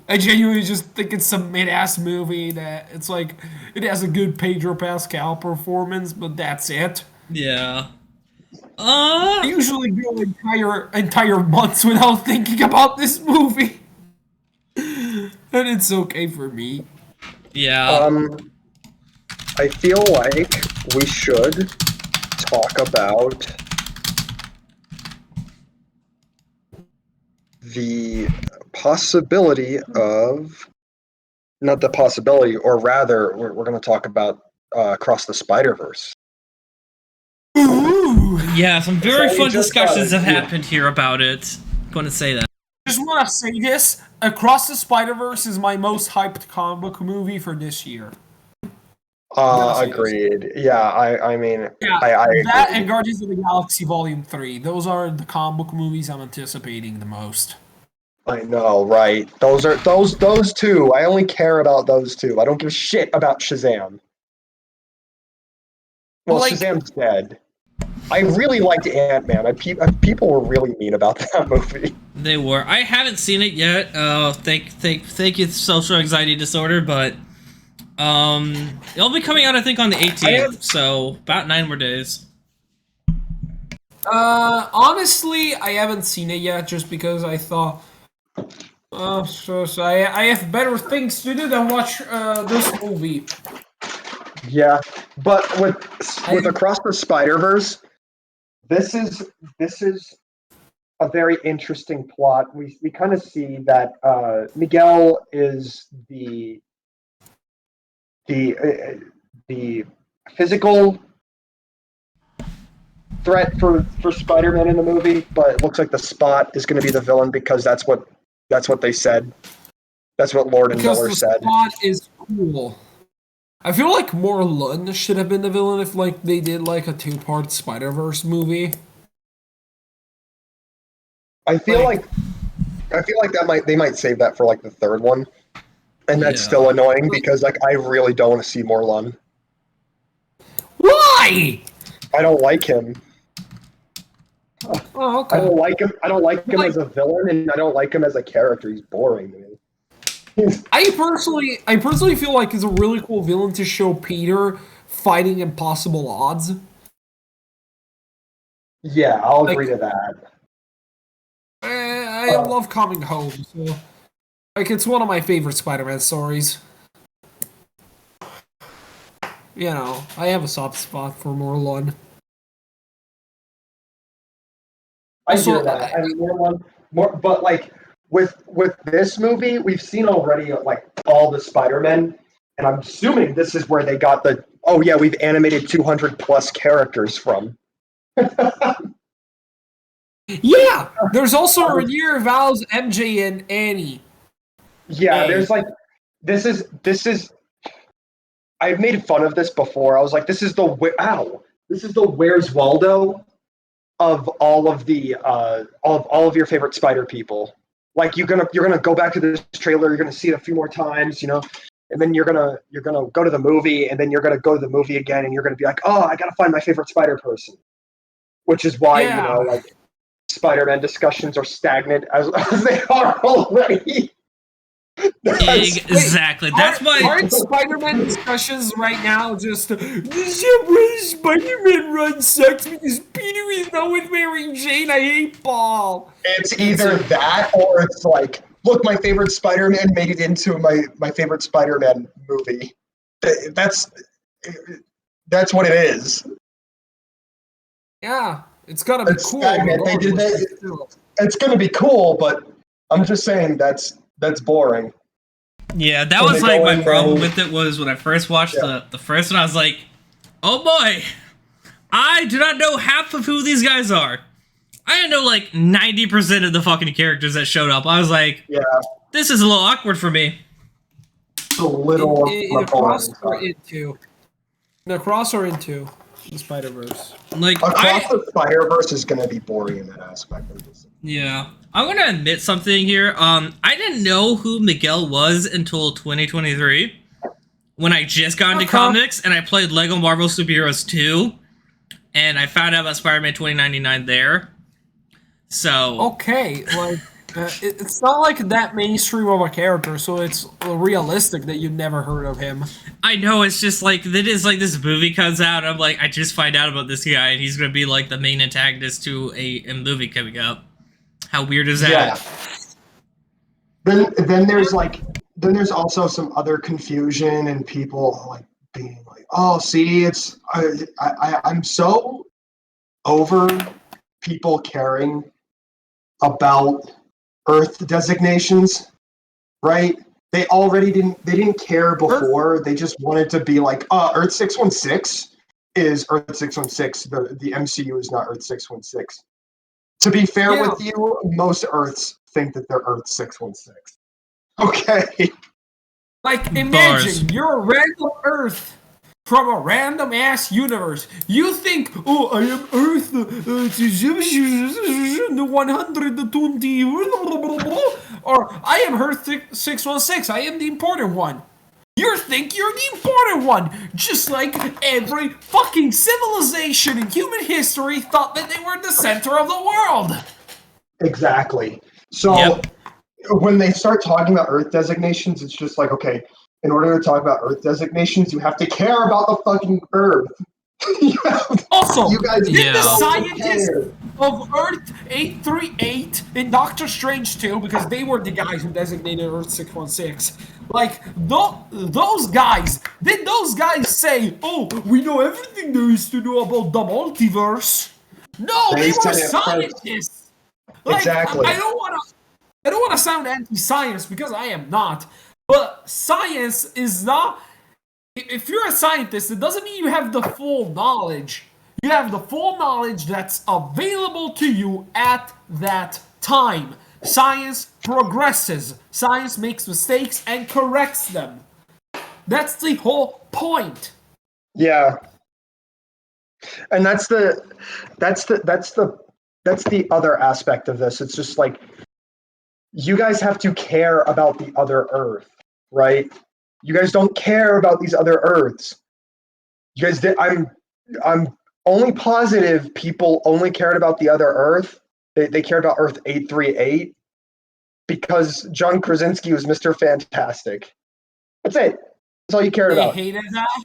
I genuinely just think it's some mid-ass movie that it's like, it has a good Pedro Pascal performance, but that's it. Yeah. I usually go entire months without thinking about this movie, and it's okay for me. Yeah. I feel like we should talk about the possibility of, not the possibility, or rather, we're going to talk about Across the Spider-Verse. Ooh. Yeah, some very fun discussions have happened here about it. I'm going to say that. I just want to say this. Across the Spider-Verse is my most hyped comic book movie for this year. Agreed. Yeah, I mean, yeah, I that agree. and Guardians of the Galaxy Volume 3. Those are the comic book movies I'm anticipating the most. I know, right? Those two. I only care about those two. I don't give a shit about Shazam. Well, Shazam's dead. I really liked Ant-Man. People were really mean about that movie. They were. I haven't seen it yet. Thank you, social anxiety disorder, but it'll be coming out I think on the 18th, so about 9 more days. Honestly, I haven't seen it yet, just because I thought, I have better things to do than watch this movie. Yeah, but with Across the Spider-Verse, this is a very interesting plot. We kind of see that Miguel is the physical threat for Spider-Man in the movie, but it looks like the Spot is going to be the villain because that's what they said. That's what Lord and Miller said. Because the Spot is cool. I feel like more Lund should have been the villain if they did a 2-part Spider-Verse movie. I feel like they might save that for the third one, and that's still annoying because I really don't want to see more Lund. Why? I don't like him. Oh, okay. I don't like him. I don't like him as a villain, and I don't like him as a character. He's boring to me. I personally feel like he's a really cool villain to show Peter fighting impossible odds. Yeah, I'll agree to that. I love Coming Home, so it's one of my favorite Spider-Man stories. I have a soft spot for Morlun. I hear that. I mean, but with this movie, we've seen already all the Spider-Men, and I'm assuming this is where they got we've animated 200 plus characters from. Yeah, there's also Rhaenyra, Val's, MJ, and Annie. Yeah, there's this is. I've made fun of this before. I was like, this is the Where's Waldo of all of your favorite Spider people. You're gonna go back to this trailer. You're gonna see it a few more times, and then you're gonna go to the movie, and then you're gonna go to the movie again, and you're gonna be like, oh, I gotta find my favorite Spider person, which is why Spider-Man discussions are stagnant as they are already. Exactly. That's why aren't Spider-Man discussions right now just this is where Spider-Man run sucks because Peter is not with Mary Jane. I hate Paul. It's either that or it's look, my favorite Spider-Man made it into my favorite Spider-Man movie. That's what it is. Yeah, it's gonna be cool. It's gonna be cool, but I'm just saying that's boring. Yeah, that was my problem with it was when I first watched the first one, I was like, oh boy, I do not know half of who these guys are. I didn't know 90% of the fucking characters that showed up. I was like, this is a little awkward for me. A little Across or into the Spider-Verse. Across the Spider-Verse is gonna be boring in that aspect. Yeah. I'm gonna admit something here. I didn't know who Miguel was until 2023, when I just got into comics and I played Lego Marvel Superheroes 2, and I found out about Spider-Man 2099 there. So it's not that mainstream of a character, so it's realistic that you've never heard of him. I know, it's just this movie comes out, I'm like, I just find out about this guy, and he's gonna be the main antagonist to a movie coming up. How weird is that? Yeah. Then there's also some other confusion and people being oh, see, I'm so over people caring about Earth designations, right? They already didn't care before. They just wanted to be Earth 616 is Earth 616. The MCU is not Earth 616. To be fair with you, most Earths think that they're Earth 616. Okay. Imagine you're a random Earth from a random ass universe. You think, oh, I am Earth 120, or I am Earth 616. I am the important one. You think you're the important one, just like every fucking civilization in human history thought that they were the center of the world. Exactly. So Yep. when they start talking about Earth designations, it's just like, okay, in order to talk about Earth designations, you have to care about the fucking Earth. Also, you guys did the don't scientists care. of Earth 838 in Doctor Strange 2, because they were the guys who designated Earth 616, like, those guys, did those guys say, oh, we know everything there is to know about the multiverse? No, they were said it first. scientists. Like, Exactly. I don't want to sound anti-science, because I am not. But science is not. If you're a scientist, it doesn't mean you have the full knowledge. You have the full knowledge that's available to you at that time. Science progresses. Science makes mistakes and corrects them. That's the whole point. Yeah. And that's the other aspect of this. It's just like you guys have to care about the other Earth, right? You guys don't care about these other Earths. You guys did. I'm only positive people only cared about the other Earth. They cared about Earth 838 because John Krasinski was Mr. Fantastic. That's it. That's all you cared They about. hated that.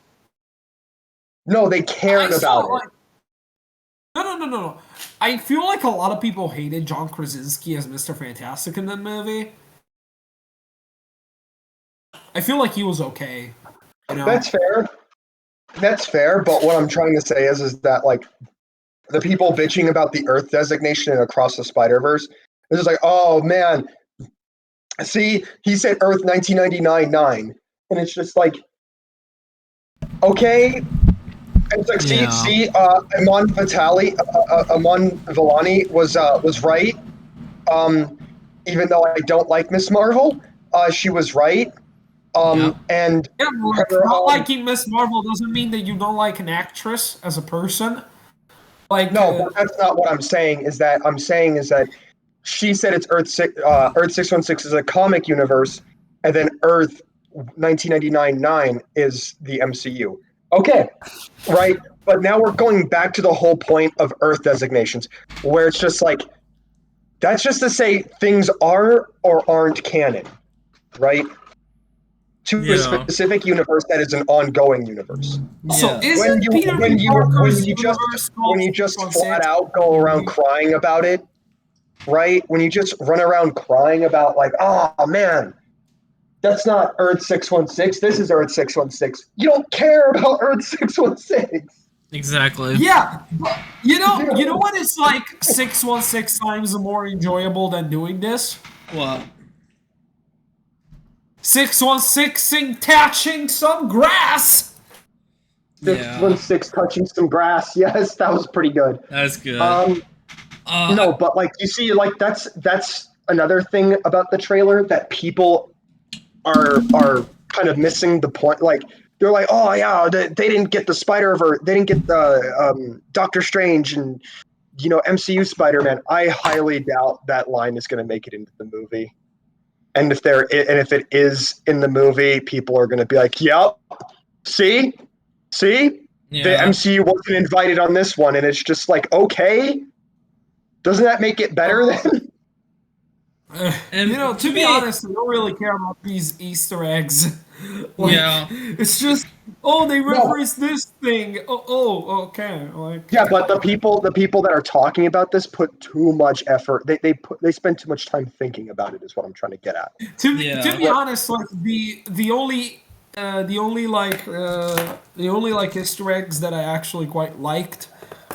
No, they cared about it. Like, no. I feel like a lot of people hated John Krasinski as Mr. Fantastic in that movie. I feel like he was okay. You know? That's fair. That's fair, but what I'm trying to say is that like the people bitching about the Earth designation in Across the Spider-Verse, it's just like, oh man, see, he said Earth 1999-9, and it's just like, okay, and it's like, see, Amon Villani was right. Even though I don't like Miss Marvel, she was right. And Yeah, like, her, not liking Miss Marvel doesn't mean that you don't like an actress as a person. Like, no, but that's not what I'm saying. Is that she said it's Earth 616 is a comic universe, and then Earth 1999-9 is the MCU. Okay, right. But now we're going back to the whole point of Earth designations, where it's just like that's just to say things are or aren't canon, right? To a specific universe that is an ongoing universe. so isn't Peter Parker's universe when you just flat out go around crying about it, right? When you just run around crying about like, oh man, that's not Earth 616. This is Earth 616. You don't care about Earth 616. Exactly. Yeah, but you know what is like 616 times more enjoyable than doing this? What? 616 touching some grass. 616 touching some grass. Yes, that was pretty good. That's good. No, but like you see, like that's another thing about the trailer that people are kind of missing the point. Like they're like, oh yeah, they didn't get the Spider-Verse, they didn't get the Doctor Strange and MCU Spider-Man. I highly doubt that line is going to make it into the movie. And if it is in the movie, people are going to be like, "Yep, see, the MCU wasn't invited on this one," and it's just like, okay, doesn't that make it better then? And to be honest, I don't really care about these Easter eggs. It's just, they reference this thing. Okay. Like, yeah, but the people that are talking about this put too much effort. They spend too much time thinking about it. Is what I'm trying to get at. To be honest, like the only Easter eggs that I actually quite liked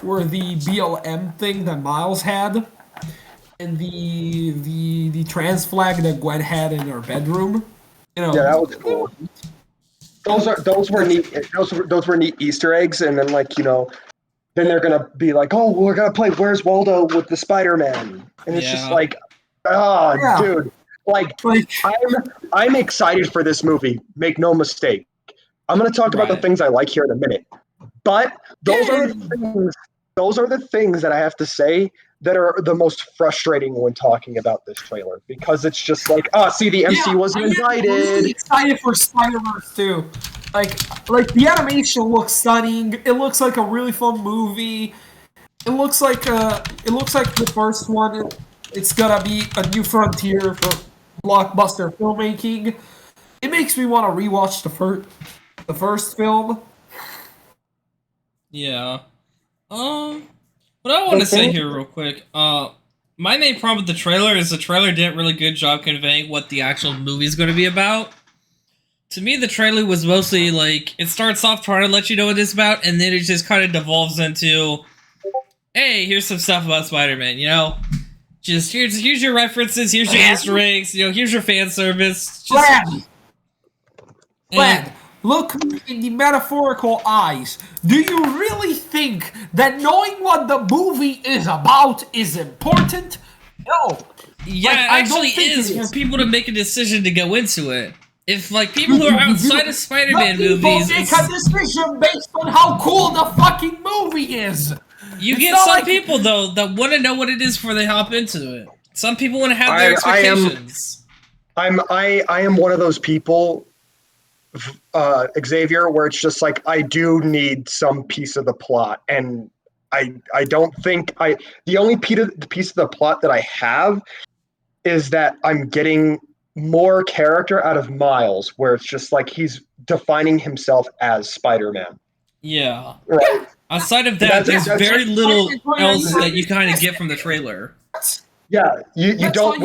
were the BLM thing that Miles had, and the trans flag that Gwen had in her bedroom. Yeah, that was cool. Those were neat. Those were neat Easter eggs, and then then they're gonna be like, oh, we're gonna play Where's Waldo with the Spider-Man, and it's just like, dude, I'm excited for this movie. Make no mistake. I'm gonna talk about the things I like here in a minute, but those are the things that I have to say that are the most frustrating when talking about this trailer, because it's just like, oh, see, the MC wasn't I'm invited. really excited for Spider-Verse too. Like the animation looks stunning. It looks like a really fun movie. It looks like the first one. It's gonna be a new frontier for blockbuster filmmaking. It makes me want to rewatch the first film. Yeah. What I want to say here real quick, my main problem with the trailer is the trailer did a really good job conveying what the actual movie is going to be about. To me, the trailer was mostly like, it starts off trying to let you know what it's about, and then it just kind of devolves into, hey, here's some stuff about Spider-Man, you know? Just, here's your references, here's your Easter eggs, you know, here's your fan service. Vlad, look me in the metaphorical eyes. Do you really think that knowing what the movie is about is important? No. Yeah, Like, it actually is for people to make a decision to go into it. If, like, people who are outside of Spider-Man movies... make a decision based on how cool the fucking movie is! You get some people, though, that want to know what it is before they hop into it. Some people want to have their expectations. I am one of those people, Xavier, where it's just like, I do need some piece of the plot, and I don't think the only piece of the plot that I have is that I'm getting more character out of Miles, where it's just like he's defining himself as Spider-Man. Yeah. Right. Outside of that, there's very little else that you kind of get from the trailer. Yeah, we don't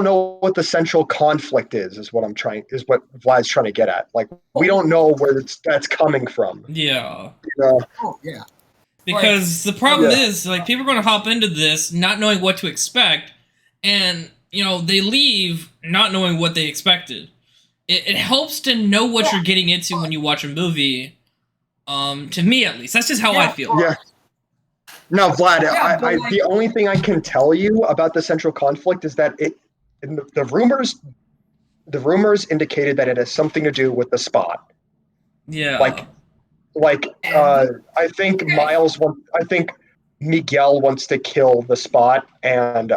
know what the central conflict is what Vlad's trying to get at. Like, we don't know where that's coming from. Yeah. Oh, yeah. Because the problem is, like, people are going to hop into this not knowing what to expect, and, you know, they leave not knowing what they expected. It helps to know what you're getting into when you watch a movie. To me, at least. That's just how I feel. Yeah. No, Vlad, the only thing I can tell you about the central conflict is that the rumors indicated that it has something to do with the Spot. Yeah. I think Miguel wants to kill the Spot, and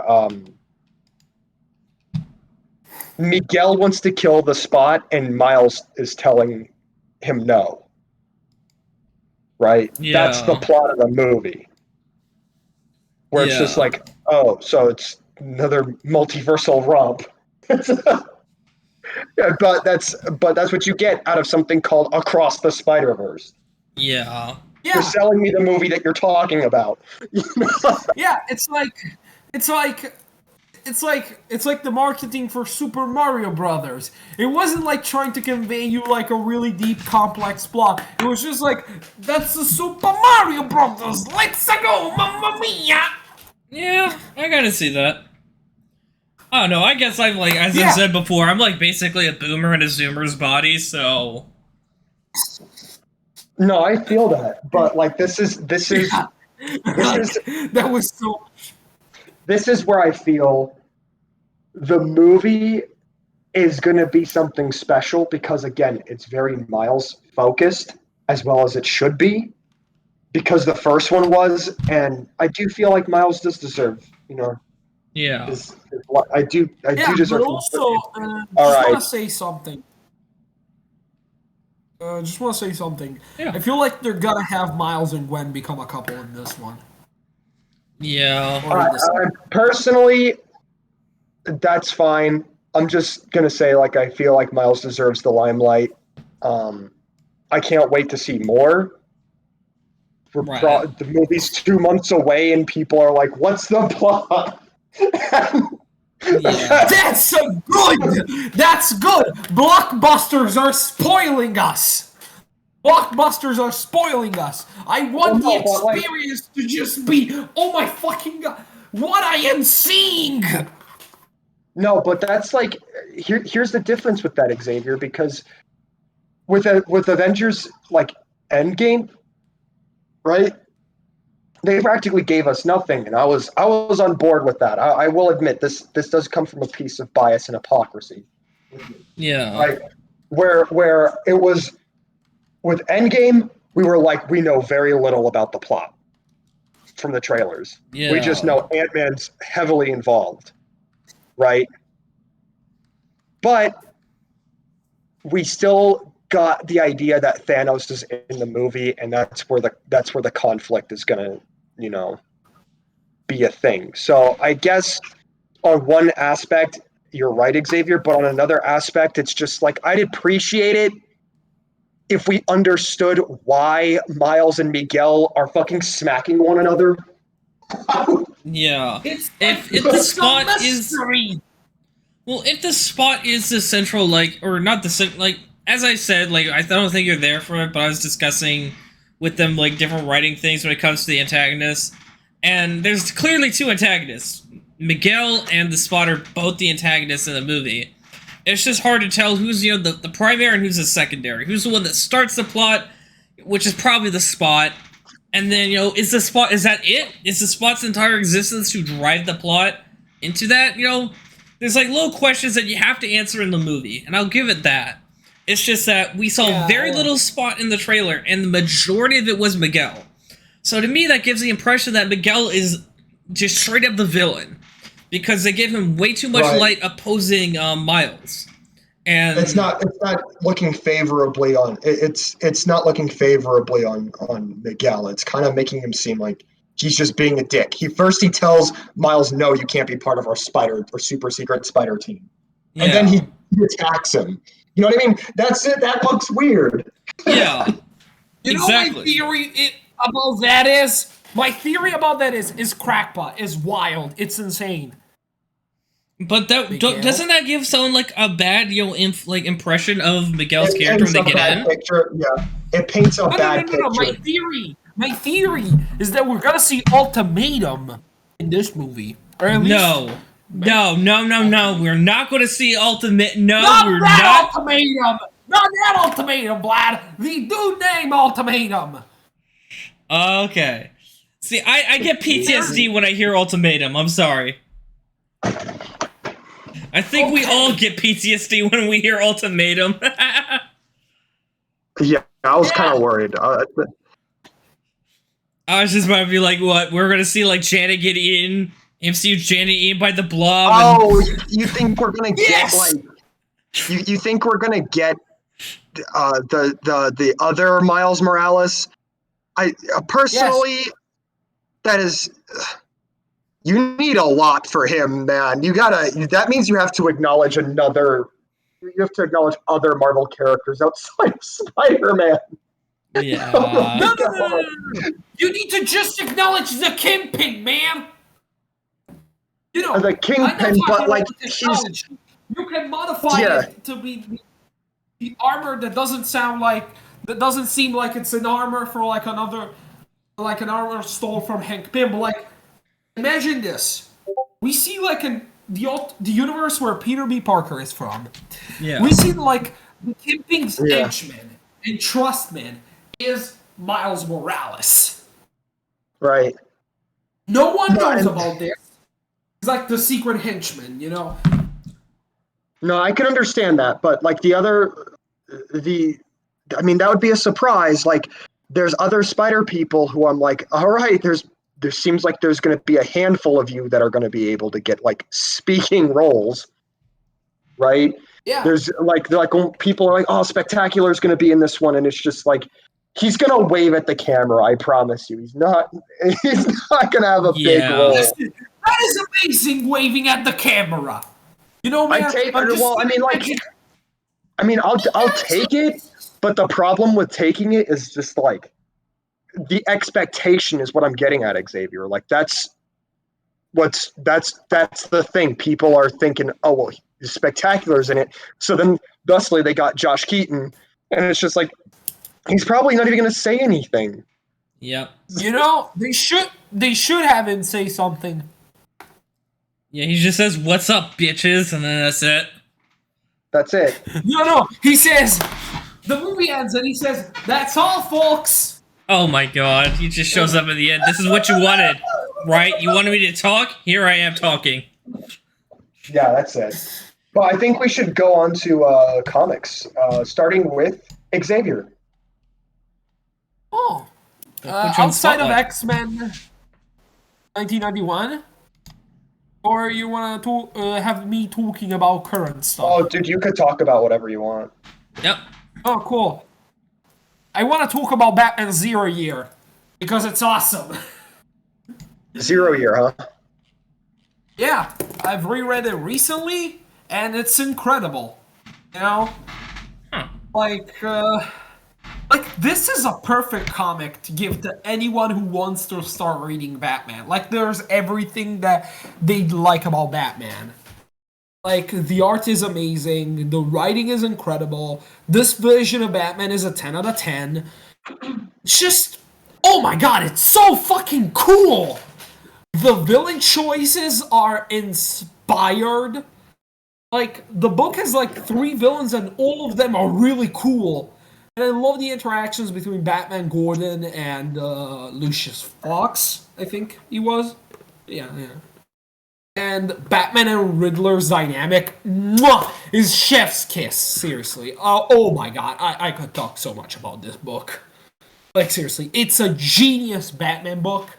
Miguel wants to kill the Spot, and Miles is telling him no. Right? Yeah. That's the plot of the movie. Where it's just like, oh, so it's another multiversal romp. Yeah, but that's what you get out of something called Across the Spider-Verse. Yeah. You're selling me the movie that you're talking about. Yeah, it's like the marketing for Super Mario Brothers. It wasn't like trying to convey you like a really deep, complex plot. It was just like, that's the Super Mario Brothers. Let's go, Mamma Mia! Yeah, I gotta see that. I don't know. I guess I'm like, as I said before, I'm like basically a boomer in a zoomer's body. So. No, I feel that, but like this is that was so. This is where I feel the movie is going to be something special because, again, it's very Miles focused as well as it should be, because the first one was, and I do feel like Miles does deserve, Yeah. I do deserve. But also, want to say something. Just want to say something. Yeah. I feel like they're gonna have Miles and Gwen become a couple in this one. Yeah. Personally, that's fine. I'm just gonna say, like, I feel like Miles deserves the limelight. I can't wait to see more. The movie's 2 months away, and people are like, "What's the plot?" Yeah. That's so good. That's good. Blockbusters are spoiling us. Blockbusters are spoiling us. I want the experience to just be, oh my fucking god, what I am seeing. No, but that's like, here's the difference with that, Xavier, because with Avengers like Endgame, right? They practically gave us nothing, and I was on board with that. I will admit this does come from a piece of bias and hypocrisy. Yeah. Right? Where it was with Endgame, we were like, we know very little about the plot. from the trailers. Yeah. We just know Ant-Man's heavily involved, right? But we still got the idea that Thanos is in the movie, and that's where the conflict is gonna, be a thing. So I guess on one aspect, you're right, Xavier, but on another aspect, it's just like I'd appreciate it if we understood why Miles and Miguel are fucking smacking one another. Yeah. It's If like, the it's spot a is mystery. well, if the spot is the central, like, or not like, as I said, like, I don't think you're there for it, but I was discussing with them, like, different writing things when it comes to the antagonists. And there's clearly two antagonists. Miguel and the Spot are both the antagonists in the movie. It's just hard to tell who's, the primary and who's the secondary. Who's the one that starts the plot, which is probably the Spot. And then, is that it? Is the Spot's entire existence to drive the plot into that? There's, like, little questions that you have to answer in the movie, and I'll give it that. It's just that we saw very little Spot in the trailer, and the majority of it was Miguel. So to me, that gives the impression that Miguel is just straight up the villain, because they give him way too much light opposing Miles. And it's not looking favorably on it's not looking favorably on Miguel. It's kind of making him seem like he's just being a dick. He tells Miles, no, you can't be part of our super secret spider team. Yeah. And then he attacks him. You know what I mean? That's it. That looks weird. Yeah. Exactly. My theory about that is? My theory about that is crackpot. Is wild. It's insane. But doesn't that give someone like a bad impression of Miguel's character when they get in? Picture. Yeah, it paints a bad picture. No. My theory is that we're gonna see Ultimatum in this movie, or at least no. We're not going to see Ultimate. No, we're not. Ultimatum. Not that Ultimatum, Vlad. The dude named Ultimatum. Okay. See, I get PTSD when I hear Ultimatum. I'm sorry. I think we all get PTSD when we hear Ultimatum. Yeah, I was kind of worried. I was just about to be like, what? We're going to see, like, Janet get eaten? MCU Janet eaten by the Blob? Oh, you think we're going to get, like... You think we're going to get the other Miles Morales? I personally, that is... You need a lot for him, man. That means you have to acknowledge other Marvel characters outside of Spider-Man. Yeah. No. You need to just acknowledge the Kingpin, man. The Kingpin, but like you can modify it to be the armor that doesn't seem like it's an armor for like an armor stole from Hank Pym. But like, imagine this: we see like the universe where Peter B. Parker is from. Yeah. We see like the Kingpin's henchman and trustman is Miles Morales. Right. No one knows about this. It's like the secret henchman, No, I can understand that, but like that would be a surprise. Like, there's other spider people who I'm like, all right, there seems like there's going to be a handful of you that are going to be able to get like speaking roles, right? Yeah. There's like people are like, oh, Spectacular is going to be in this one, and it's just like he's going to wave at the camera. I promise you, he's not going to have a big role. Listen, that is amazing, waving at the camera. Man, I'll take it, but the problem with taking it is just like the expectation is what I'm getting at, Xavier. Like that's the thing. People are thinking, oh well, Spectacular's in it, so then thusly they got Josh Keaton, and it's just like he's probably not even going to say anything. Yep. They should have him say something. Yeah, he just says, "What's up, bitches?" and then that's it. That's it. No. He says, the movie ends and he says, "That's all, folks." Oh my god, he just shows up at the end. This is what you wanted, right? You wanted me to talk? Here I am talking. Yeah, that's it. But I think we should go on to comics, starting with Xavier. Oh. Outside of X-Men, 1991? Or you want to have me talking about current stuff? Oh, dude, you could talk about whatever you want. Yep. Oh, cool. I want to talk about Batman Zero Year because it's awesome. 0 year, huh? Yeah, I've reread it recently, and it's incredible. You know, Huh. like this is a perfect comic to give to anyone who wants to start reading Batman. Like, there's everything that they like about Batman. Like, the art is amazing, the writing is incredible, this version of Batman is a 10 out of 10. It's just, oh my god, it's so fucking cool! The villain choices are inspired. Like, the book has like 3 villains and all of them are really cool. And I love the interactions between Batman Gordon and Lucius Fox, I think he was. Yeah. And Batman and Riddler's dynamic is chef's kiss, seriously. Oh my god, I could talk so much about this book. Like, seriously, it's a genius Batman book,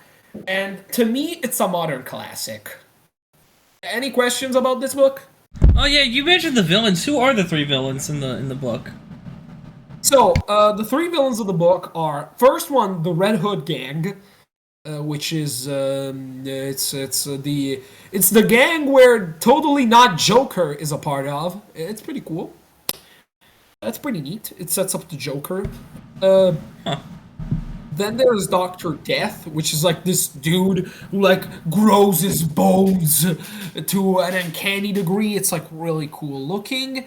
and to me, it's a modern classic. Any questions about this book? Oh yeah, you mentioned the villains. Who are the 3 villains in the book? So, the 3 villains of the book are, first one, the Red Hood Gang, which is it's the gang where Totally Not Joker is a part of. It's pretty cool. That's pretty neat. It sets up the Joker. Then there's Dr. Death, which is like this dude who like grows his bones to an uncanny degree. It's like really cool looking.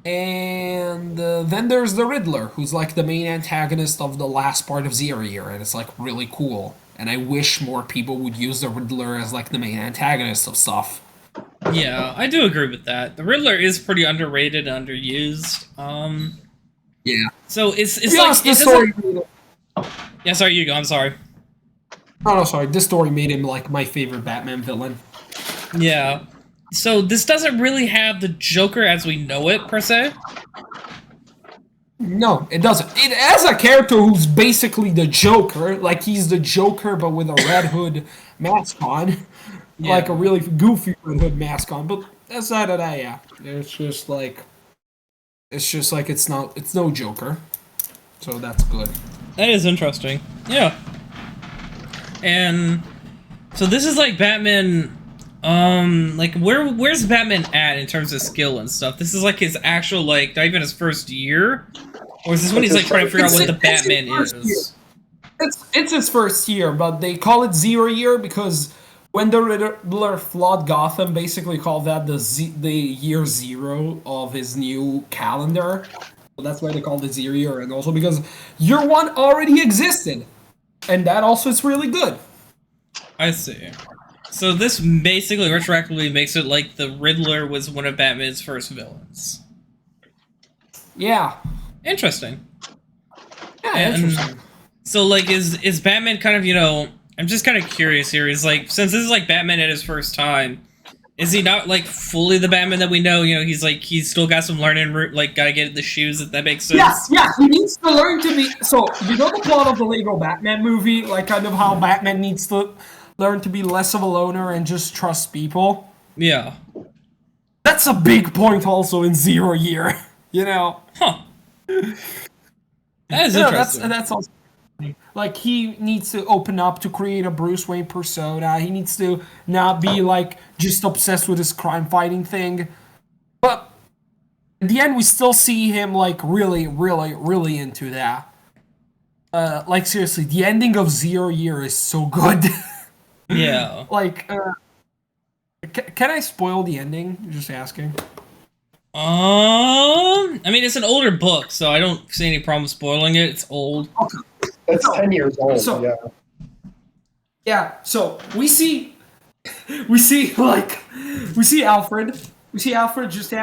And then there's the Riddler, who's like the main antagonist of the last part of Zero Year, and it's like really cool. And I wish more people would use the Riddler as like the main antagonist of stuff. Yeah, I do agree with that. The Riddler is pretty underrated and underused. Yeah. So it's To be like honest, it this doesn't. story. Yeah, sorry, you go. I'm sorry. Oh no, sorry. This story made him like my favorite Batman villain. Yeah. So this doesn't really have the Joker as we know it per se. No, it doesn't. It has a character who's basically the Joker, like he's the Joker but with a Red Hood mask on, like a really goofy Red Hood mask on. But that's not it. Yeah, it's just like it's no Joker, so that's good. That is interesting. Yeah. And so this is like Batman. Like where's Batman at in terms of skill and stuff? This is like his actual like not even his first year, or is this when he's like trying to figure out what the Batman is? It's his first year, but they call it 0 Year because when the Riddler flawed Gotham, basically called that the year 0 of his new calendar. So that's why they called it 0 Year, and also because year 1 already existed, and that also is really good. I see. So this basically retroactively makes it like the Riddler was one of Batman's first villains. Yeah. Interesting. Yeah, And interesting. so like is Batman kind of, you know, I'm just kind of curious here. Is like since this is like Batman at his first time, is he not like fully the Batman that we know? You know, he's still got some learning, like gotta get the shoes, if that makes sense. Yes, yeah, he needs to learn to be. So you know the plot of the Lego Batman movie, like kind of how Batman needs to learn to be less of a loner and just trust people. Yeah. That's a big point also in 0 Year. You know. Huh. That is interesting. That's also like he needs to open up to create a Bruce Wayne persona. He needs to not be like just obsessed with his crime fighting thing. But in the end, we still see him like really, really, really into that. Like seriously, the ending of 0 Year is so good. Yeah. Like, can I spoil the ending? Just asking. I mean, it's an older book, so I don't see any problem spoiling it. It's old. It's 10 years old. So- Yeah. So we see Alfred. We see Alfred just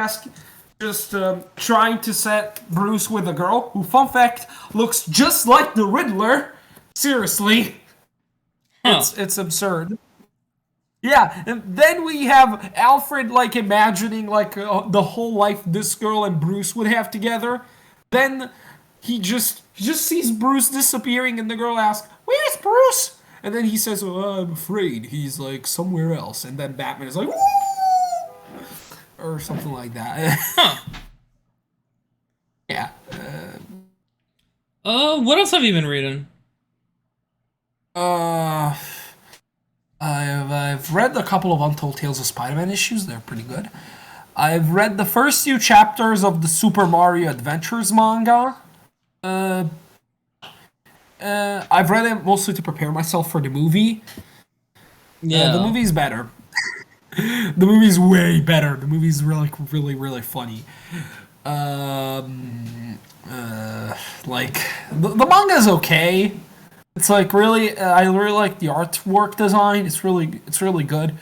trying to set Bruce with a girl who, fun fact, looks just like the Riddler. Seriously. Huh. It's absurd. Yeah, and then we have Alfred like imagining like the whole life this girl and Bruce would have together. Then he just sees Bruce disappearing, and the girl asks, "Where's Bruce?" And then he says, "Oh, I'm afraid he's like somewhere else." And then Batman is like, "Woo!" or something like that. Huh. Yeah. What else have you been reading? Uh, I've read a couple of Untold Tales of Spider-Man issues. They're pretty good. I've read the first few chapters of the Super Mario Adventures manga. I've read it mostly to prepare myself for the movie. Yeah. The movie's better. The movie's way better. The movie's really, really, really funny. Like the manga's okay. It's like really, I really like the artwork design. It's really good.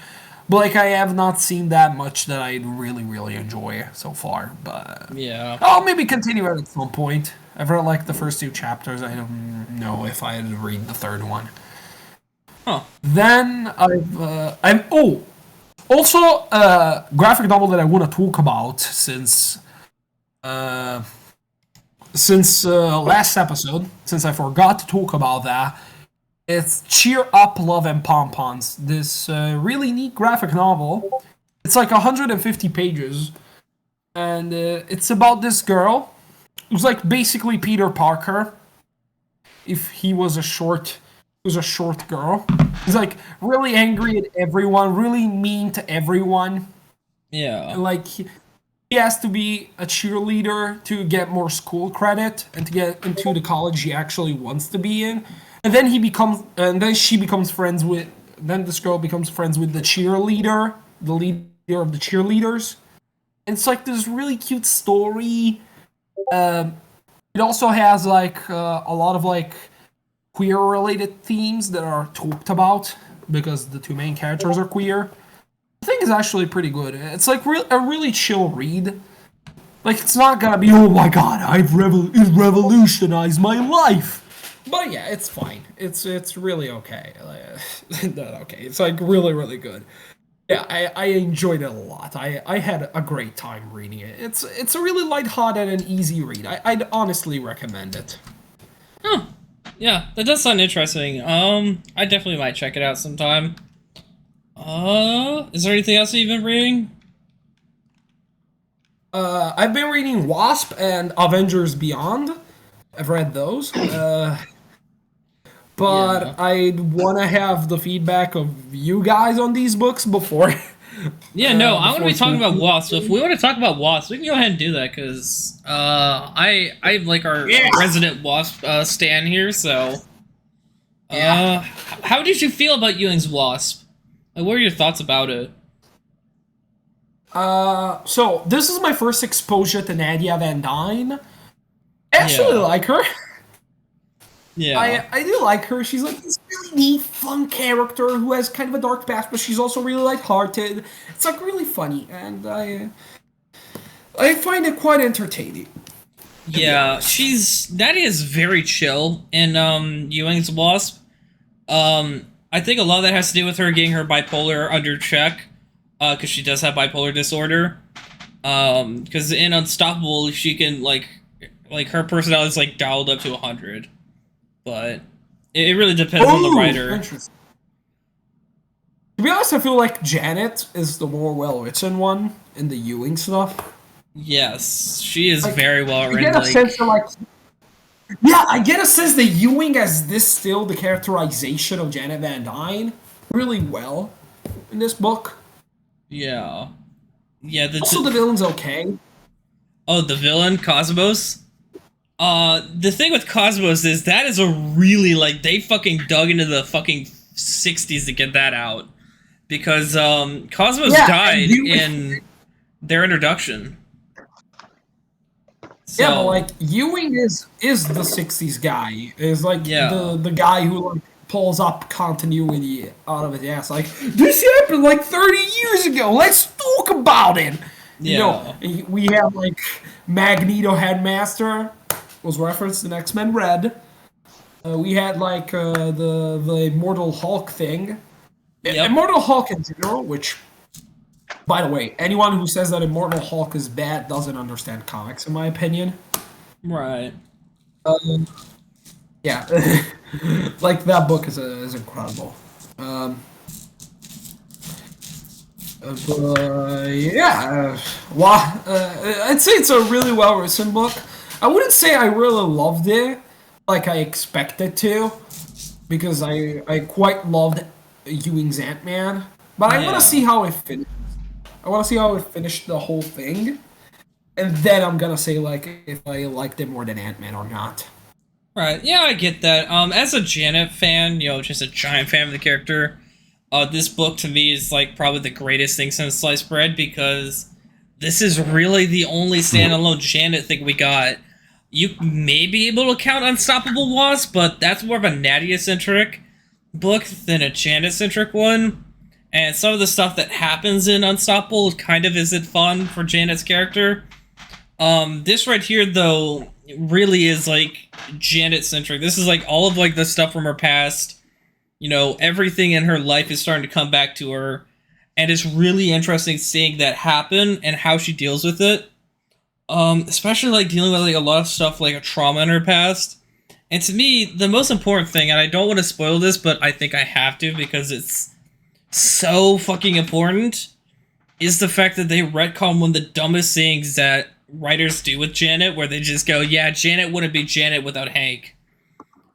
But like, I have not seen that much that I really, really enjoy so far. But Yeah. I'll maybe continue it at some point. I've read like the first two chapters. I don't know if I had to read the third one. Huh. Then also graphic novel that I want to talk about since last episode, since I forgot to talk about that. It's Cheer Up, Love and Pompons. This really neat graphic novel. It's like 150 pages, and it's about this girl who's like basically Peter Parker. If he was a short girl. He's like really angry at everyone, really mean to everyone. Yeah. And like he has to be a cheerleader to get more school credit and to get into the college he actually wants to be in. And then she becomes friends with this girl becomes friends with the cheerleader, the leader of the cheerleaders. And it's like this really cute story. It also has like a lot of like queer related themes that are talked about because the two main characters are queer. I think it's actually pretty good. It's like a really chill read. Like it's not gonna be, oh my god, it revolutionized my life. But yeah, it's fine. It's really okay. Not okay. It's like really, really good. Yeah, I enjoyed it a lot. I had a great time reading it. It's a really lighthearted and easy read. I'd honestly recommend it. Huh. Yeah, that does sound interesting. I definitely might check it out sometime. Is there anything else that you've been reading? I've been reading Wasp and Avengers Beyond. I've read those. But Yeah. I'd want to have the feedback of you guys on these books before. Yeah, no, I want to be talking about speaking. Wasp. So if we want to talk about Wasp, we can go ahead and do that because I like our resident Wasp stan here. So, Yeah. how did you feel about Ewing's Wasp? Like, what are your thoughts about it? So this is my first exposure to Nadia Van Dyne. I actually like her. Yeah, I do like her. She's like this really neat, fun character who has kind of a dark past, but she's also really lighthearted. It's like really funny, and I find it quite entertaining. yeah. Nadia is very chill in Ewing's Wasp. I think a lot of that has to do with her getting her bipolar under check, because she does have bipolar disorder. Because in Unstoppable, she can like her personality is like dialed up to 100. But it really depends on the writer. Interesting. To be honest, I feel like Janet is the more well-written one in the Ewing stuff. Yes, she is Like, very well I written. get a sense of like, yeah, I get a sense that Ewing has distilled the characterization of Janet Van Dyne really well in this book. Yeah. The villain's okay. Oh, the villain Cosmos. The thing with Cosmos is that is a really like they fucking dug into the fucking 60s to get that out because Cosmos died in their introduction. So, yeah, but like Ewing is the '60s guy. Is like the guy who like pulls up continuity out of his ass. Like this happened like 30 years ago. Let's talk about it. Yeah. You know, we have like Magneto Headmaster was referenced in X-Men Red. We had like the Immortal Hulk thing. Yep. Immortal Hulk in general, which, by the way, anyone who says that Immortal Hulk is bad doesn't understand comics, in my opinion. Right. Yeah, like that book is incredible. Um, but yeah, I'd say it's a really well written book. I wouldn't say I really loved it like I expected to, because I quite loved Ewing's Ant Man. But I want to see Yeah. how it finished. I want to see how it finished the whole thing, and then I'm gonna say like if I liked it more than Ant Man or not. Right. Yeah, I get that. As a Janet fan, just a giant fan of the character, this book to me is like probably the greatest thing since sliced bread because this is really the only standalone Janet thing we got. You may be able to count Unstoppable Wasp, but that's more of a Nadia-centric book than a Janet-centric one. And some of the stuff that happens in Unstoppable kind of isn't fun for Janet's character. This right here, though, really is like Janet-centric. This is like all of like the stuff from her past. Everything in her life is starting to come back to her, and it's really interesting seeing that happen and how she deals with it. Especially like dealing with like a lot of stuff like a trauma in her past. And to me, the most important thing, and I don't want to spoil this, but I think I have to because it's so fucking important, is the fact that they retcon one of the dumbest things that writers do with Janet, where they just go, yeah, Janet wouldn't be Janet without Hank.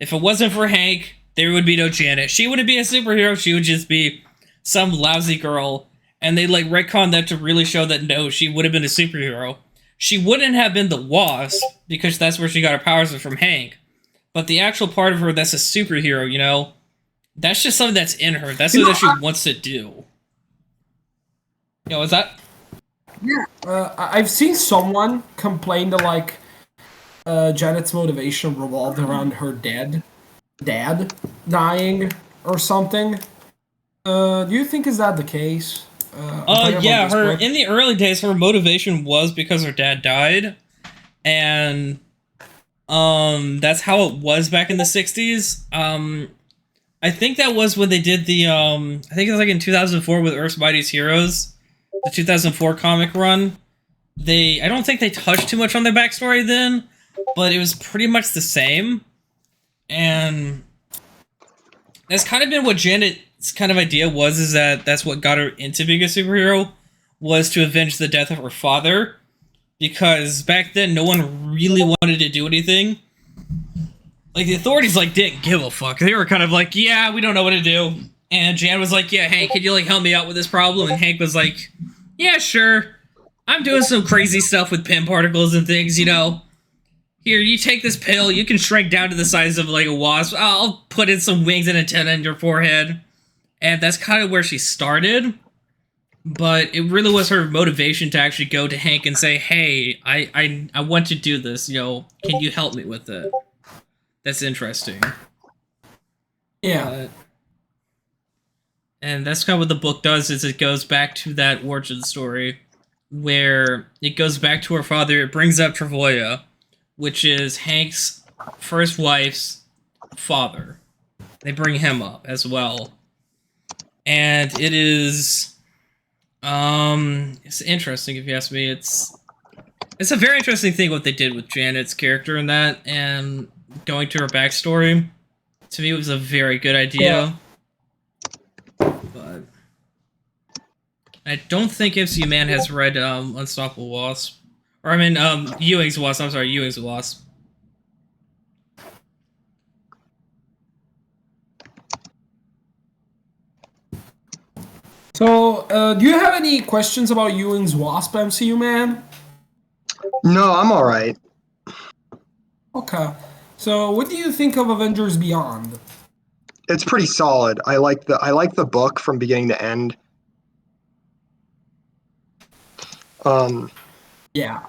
If it wasn't for Hank, there would be no Janet. She wouldn't be a superhero, she would just be some lousy girl. And they like retcon that to really show that no, she would have been a superhero. She wouldn't have been the Wasp, because that's where she got her powers from Hank. But the actual part of her that's a superhero, that's just something that's in her. That's something that she wants to do. Is that? Yeah, I've seen someone complain that like Janet's motivation revolved around her dad dying or something. Do you think is that the case? Yeah, her in the early days, her motivation was because her dad died, and that's how it was back in the '60s. I think that was when they did the I think it was like in 2004 with Earth's Mightiest Heroes, the 2004 comic run. I don't think they touched too much on their backstory then, but it was pretty much the same, and that's kind of been what Janet's kind of idea was, is that that's what got her into being a superhero, was to avenge the death of her father, because back then no one really wanted to do anything. Like, the authorities, like, didn't give a fuck. They were kind of like, yeah, we don't know what to do. And Jan was like, yeah, Hank, can you, like, help me out with this problem? And Hank was like, yeah, sure. I'm doing some crazy stuff with pin particles and things, Here, you take this pill, you can shrink down to the size of, like, a wasp. I'll put in some wings and antenna in your forehead. And that's kind of where she started. But it really was her motivation to actually go to Hank and say, hey, I want to do this, can you help me with it? That's interesting. Yeah. And that's kind of what the book does, is it goes back to that origin story, where it goes back to her father. It brings up Travoya, which is Hank's first wife's father. They bring him up as well. And it is... it's interesting, if you ask me. It's a very interesting thing what they did with Janet's character in that, and going to her backstory. To me, it was a very good idea. Yeah. But I don't think MCU-Man has read Unstoppable Wasp. Or, I mean, Ewing's Wasp. I'm sorry, Ewing's Wasp. So, do you have any questions about Ewing's Wasp, MCU-Man? No, I'm all right. Okay. So, what do you think of Avengers Beyond? It's pretty solid. I like the book from beginning to end. Yeah.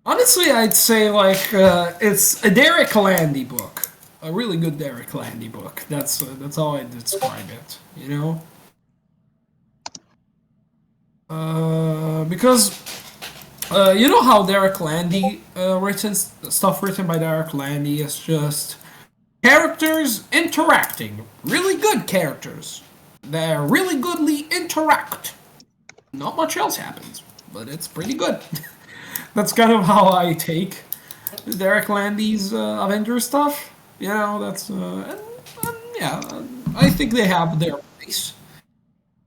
Honestly, I'd say like it's a Derek Landy book, a really good Derek Landy book. That's how I describe it. Because you know how Derek Landy written by Derek Landy is just characters interacting, really good characters. They really goodly interact. Not much else happens, but it's pretty good. That's kind of how I take Derek Landy's Avengers stuff. You know, that's yeah. I think they have their place.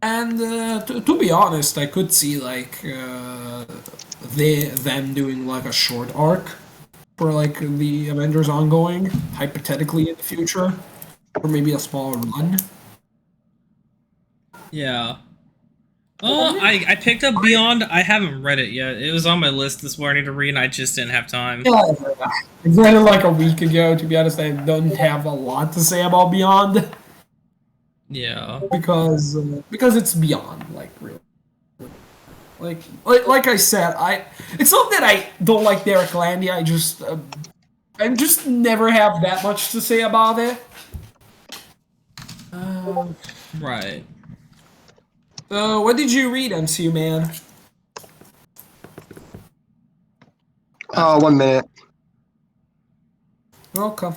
And to be honest, I could see like them doing like a short arc for like the Avengers ongoing, hypothetically in the future, or maybe a small run. Yeah. I picked up Beyond. I haven't read it yet. It was on my list this morning to read, and I just didn't have time. Yeah, I read it like a week ago. To be honest, I don't have a lot to say about Beyond Yeah. because it's Beyond, like really. Like I said, it's not that I don't like Derek Landy. I just never have that much to say about it. Right. What did you read, MCU-Man? 1 minute. Okay.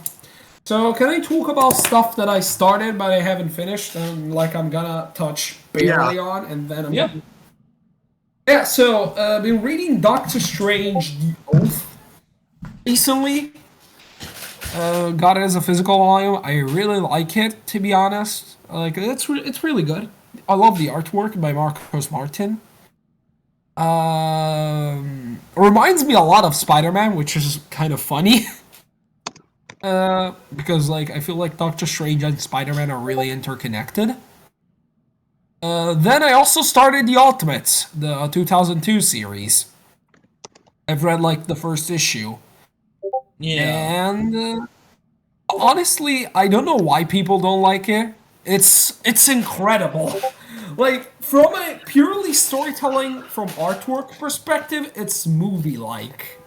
So can I talk about stuff that I started but I haven't finished, and like I'm gonna touch barely on, and then I'm Yeah. Yeah. So I've been reading Doctor Strange: The Oath recently. Got it as a physical volume. I really like it, to be honest. Like it's really good. I love the artwork by Marcos Martin. Reminds me a lot of Spider-Man, which is kind of funny. Because like I feel like Doctor Strange and Spider-Man are really interconnected. Then I also started the Ultimates, the 2002 series. I've read like the first issue. Yeah. And honestly, I don't know why people don't like it. It's incredible. Like from a purely storytelling from artwork perspective, it's movie-like.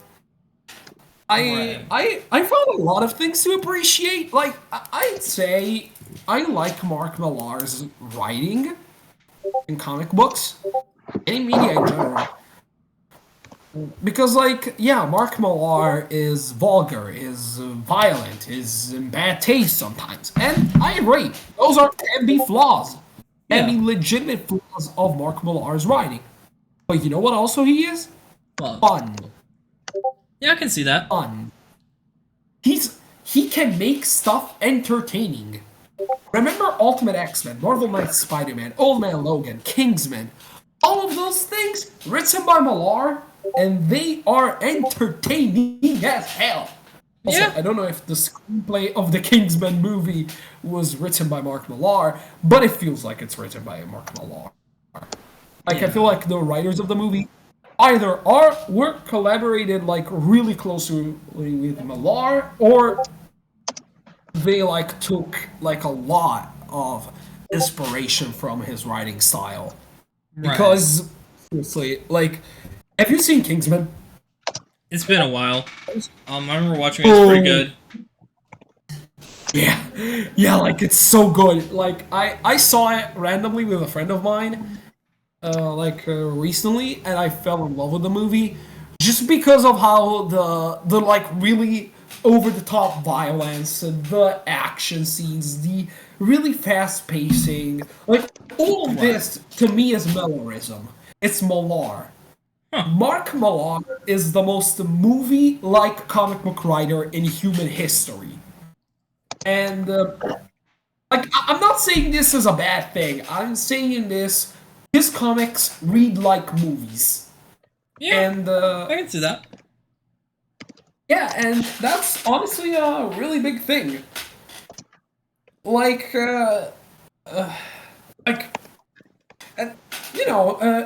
Right. I found a lot of things to appreciate. Like I'd say I like Mark Millar's writing in comic books, any media in general. Because, like, yeah, Mark Millar is vulgar, is violent, is in bad taste sometimes. And I agree. Those can be flaws. Can be legitimate flaws of Mark Millar's writing. But you know what also he is? Well, Fun. yeah, I can see that. Fun. He can make stuff entertaining. Remember Ultimate X-Men, Marvel Knights Spider-Man, Old Man Logan, Kingsman. All of those things written by Millar, and they are entertaining as hell. Also, Yeah. I don't know if the screenplay of the Kingsman movie was written by Mark Millar, but it feels like it's written by Mark Millar. Like I feel like the writers of the movie either were collaborated like really closely with Millar, or they like took like a lot of inspiration from his writing style. Because seriously, like, have you seen Kingsman? It's been a while. I remember watching it. It's pretty good. Yeah, like it's so good. Like I saw it randomly with a friend of mine, recently, and I fell in love with the movie just because of how the like really over the top violence, the action scenes, the really fast pacing, like all of this to me is Millarism. It's Millar. Mark Millar is the most movie-like comic book writer in human history. And I'm not saying this is a bad thing. I'm saying this. His comics read like movies. Yeah, And I can see that. yeah, and that's honestly a really big thing. Like, like, and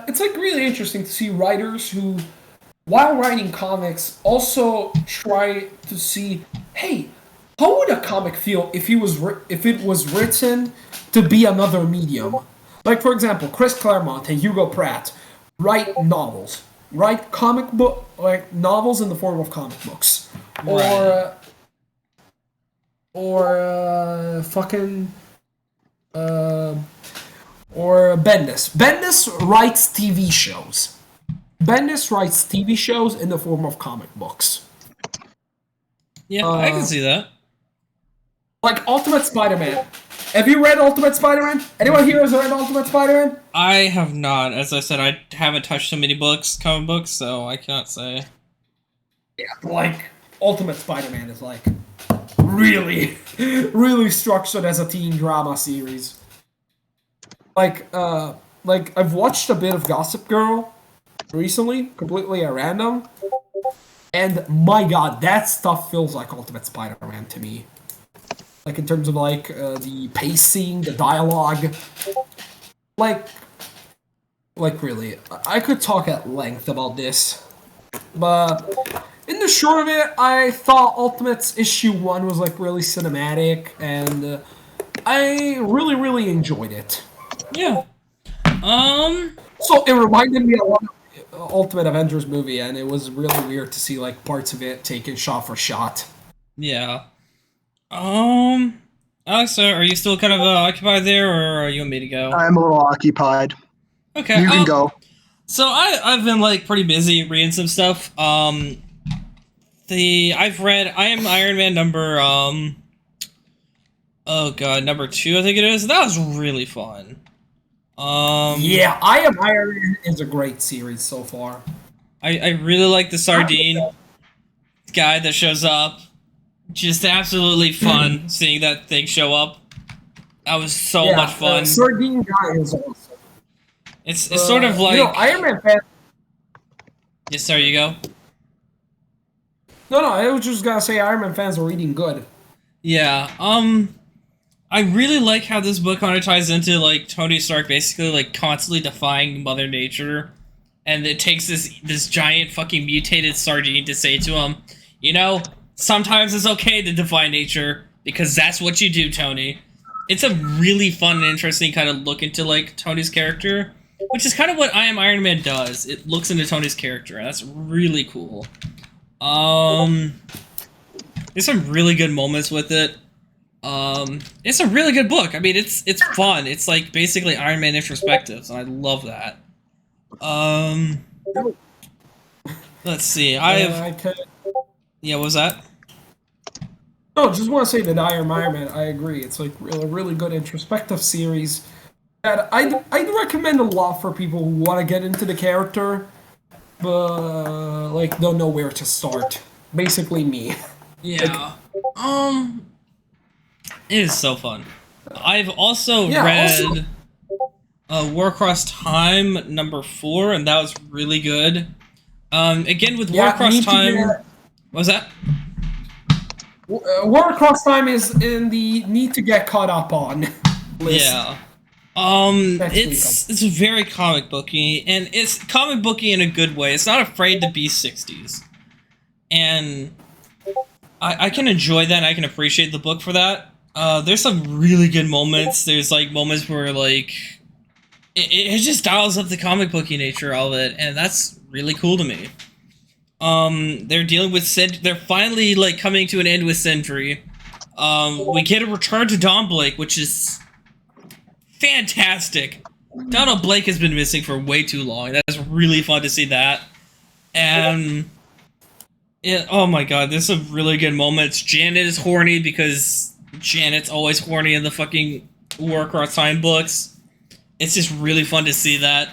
it's like really interesting to see writers who, while writing comics, also try to see, hey, how would a comic feel if it was written to be another medium? Like for example, Chris Claremont and Hugo Pratt write novels, write comic book like novels in the form of comic books, Right. Or Bendis. Bendis writes TV shows. Bendis writes TV shows in the form of comic books. Yeah, I can see that. Like Ultimate Spider-Man. Have you read Ultimate Spider-Man? Anyone here has read Ultimate Spider-Man? I have not. As I said, I haven't touched so many comic books, so I cannot say. Yeah, like Ultimate Spider-Man is like really, really structured as a teen drama series. Like I've watched a bit of Gossip Girl recently, completely at random, and my God, that stuff feels like Ultimate Spider-Man to me. Like in terms of like the pacing, the dialogue, like really, I could talk at length about this, but in the short of it, I thought Ultimates issue 1 was like really cinematic, and I really, really enjoyed it. Yeah. So it reminded me a lot of Ultimate Avengers movie, and it was really weird to see like parts of it taken shot for shot. Yeah. Alexa, are you still kind of occupied there, or are you want me to go? I'm a little occupied. Okay. You can go. So I've been like pretty busy reading some stuff. I've read I Am Iron Man number oh god, number 2 I think it is. That was really fun. Yeah, I Am Iron Man is a great series so far. I really like the sardine guy that shows up. Just absolutely fun seeing that thing show up. That was so much fun. Sardine guy is awesome. It's sort of like Iron Man fan. Yes, there you go. No, I was just gonna say Iron Man fans are reading good. Yeah. I really like how this book kind of ties into like Tony Stark basically like constantly defying Mother Nature, and it takes this giant fucking mutated sardine to say to him, you know, sometimes it's okay to defy nature because that's what you do, Tony. It's a really fun and interesting kind of look into like Tony's character, which is kind of what I Am Iron Man does. It looks into Tony's character, and that's really cool. There's some really good moments with it. It's a really good book. I mean, it's fun. It's like basically Iron Man introspectives, and I love that. Let's see. Yeah, what was that? No, just want to say that Iron Man, I agree. It's like a really good introspective series that I'd recommend a lot for people who want to get into the character, but like don't know where to start. Basically, me. Yeah. It is so fun. I've also read War Across Time number 4, and that was really good. Again with War Across Time. What was that? War Across Time is in the need to get caught up on list. Yeah. It's very comic booky, and it's comic booky in a good way. It's not afraid to be 60s. And I can enjoy that, and I can appreciate the book for that. There's some really good moments. There's like moments where like it just dials up the comic booky nature of it, and that's really cool to me. They're dealing with they're finally like coming to an end with Sentry. We get a return to Don Blake, which is fantastic. Donald Blake has been missing for way too long. That's really fun to see that. And oh my god, there's some really good moments. Janet is horny because Janet's always horny in the fucking War Across Time books. It's just really fun to see that.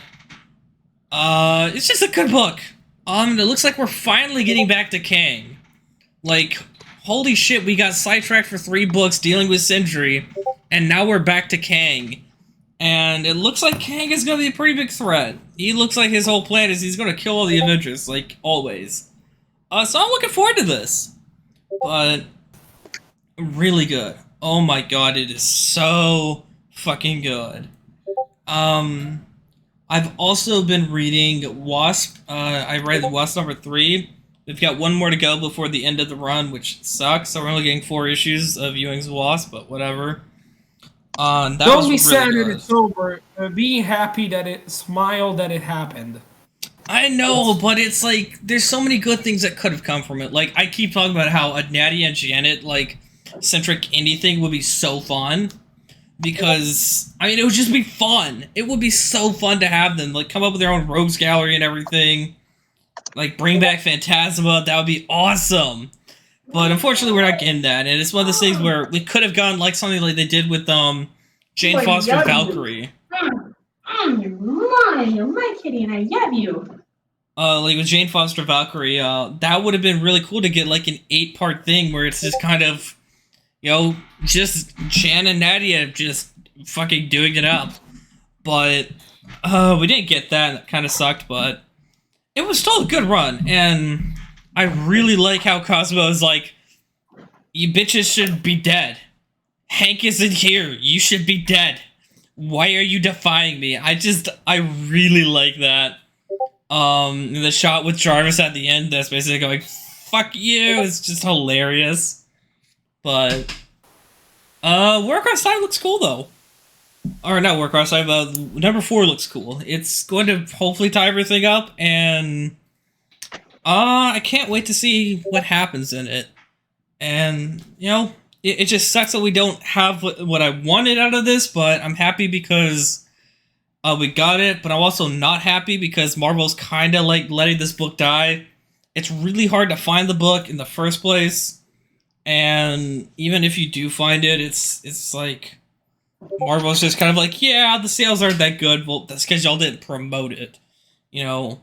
It's just a good book. It looks like we're finally getting back to Kang. Like, holy shit, we got sidetracked for 3 books dealing with Sentry, and now we're back to Kang. And it looks like Kang is gonna be a pretty big threat. He looks like his whole plan is he's gonna kill all the Avengers, like, always. So I'm looking forward to this. But really good. Oh my god, it is so fucking good. I've also been reading Wasp. I read Wasp number 3. We've got 1 more to go before the end of the run, which sucks. So we're only getting 4 issues of Ewing's Wasp, but whatever. That Don't be sad really that it's over. Be happy that smile that it happened. I know, but it's like there's so many good things that could have come from it. Like I keep talking about how a Natty and Janet like centric indie thing would be so fun, because I mean it would just be fun. It would be so fun to have them like come up with their own rogues gallery and everything. Like bring back Phantasma, that would be awesome. But unfortunately we're not getting that, and it's one of those things where we could have gone like something like they did with Jane Foster Valkyrie. My kitty, and I love you. like with Jane Foster Valkyrie, that would have been really cool to get like an 8-part thing where it's just kind of, just Jan and Nadia just fucking doing it up. But we didn't get that. That kind of sucked, but it was still a good run, and I really like how Cosmo is like, you bitches should be dead. Hank isn't here. You should be dead. Why are you defying me? I really like that. The shot with Jarvis at the end, that's basically going, fuck you. It's just hilarious. But, Warcraft 5 looks cool, though. Or not Warcraft 5, but number 4 looks cool. It's going to hopefully tie everything up, and, I can't wait to see what happens in it. And, it just sucks that we don't have what I wanted out of this, but I'm happy because we got it, but I'm also not happy because Marvel's kind of like letting this book die. It's really hard to find the book in the first place, and even if you do find it, it's like Marvel's just kind of like, yeah, the sales aren't that good. Well, that's because y'all didn't promote it. Y'all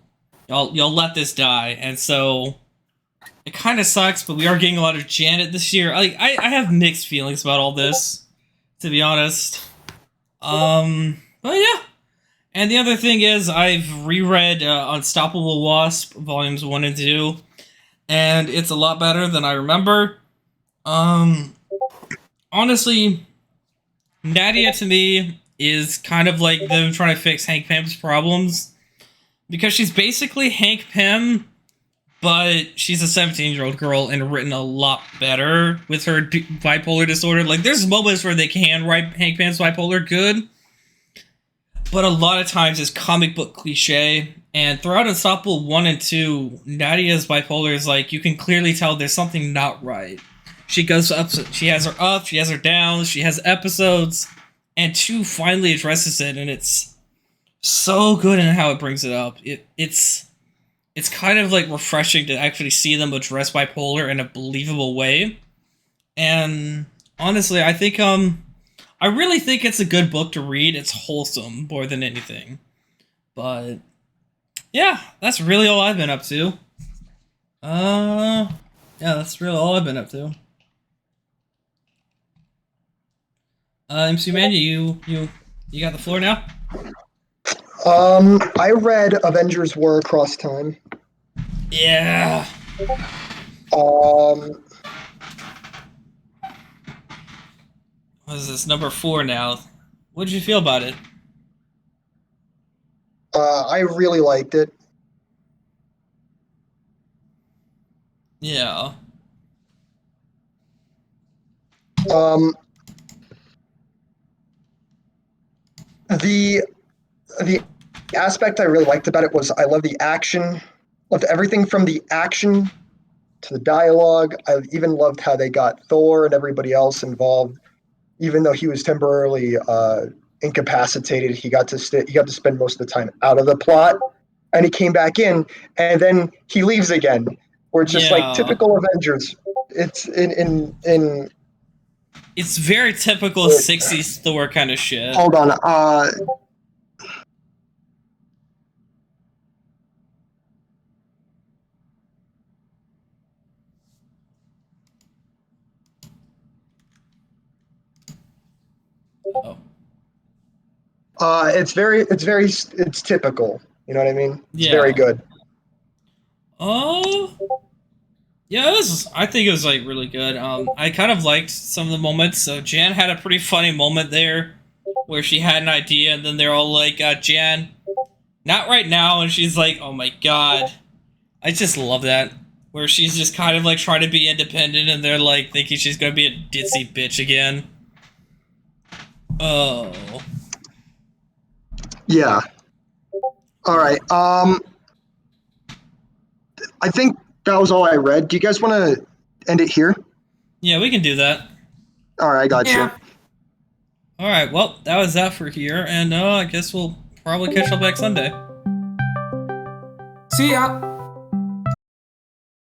let this die, and so it kind of sucks, but we are getting a lot of Janet this year. I have mixed feelings about all this, to be honest. But yeah. And the other thing is, I've reread Unstoppable Wasp, volumes 1 and 2, and it's a lot better than I remember. Honestly, Nadia to me is kind of like them trying to fix Hank Pym's problems, because she's basically Hank Pym, but she's a 17-year-old girl and written a lot better with her bipolar disorder. Like, there's moments where they can write Hank Pym's bipolar good, but a lot of times it's comic book cliche. And throughout Unstoppable 1 and 2, Nadia's bipolar is like, you can clearly tell there's something not right. She goes up, she has her ups, she has her downs, she has episodes, and 2 finally addresses it, and it's so good in how it brings it up. It's kind of like refreshing to actually see them address bipolar in a believable way. And honestly, I think I really think it's a good book to read. It's wholesome more than anything. But yeah, that's really all I've been up to. Yeah, that's really all I've been up to. MC-Man, you got the floor now? I read Avengers War Across Time. Yeah. Um, What is this, number 4 now? What did you feel about it? I really liked it. Yeah. The aspect I really liked about it was I love the action, loved everything from the action to the dialogue. I even loved how they got Thor and everybody else involved, even though he was temporarily incapacitated. He got to spend most of the time out of the plot, and he came back in, and then he leaves again. Where it's just like typical Avengers. It's in It's very typical 60s Thor kind of shit. Hold on. It's typical. You know what I mean? It's very good. Yeah, I think it was like really good. I kind of liked some of the moments. So Jan had a pretty funny moment there where she had an idea, and then they're all like, Jan, not right now. And she's like, oh my god. I just love that. Where she's just kind of like trying to be independent, and they're like thinking she's gonna be a ditzy bitch again. Oh. Yeah. All right. I think that was all I read. Do you guys want to end it here? Yeah, we can do that. All right, I got you. All right, well, that was that for here, and I guess we'll probably catch up next Sunday. See ya.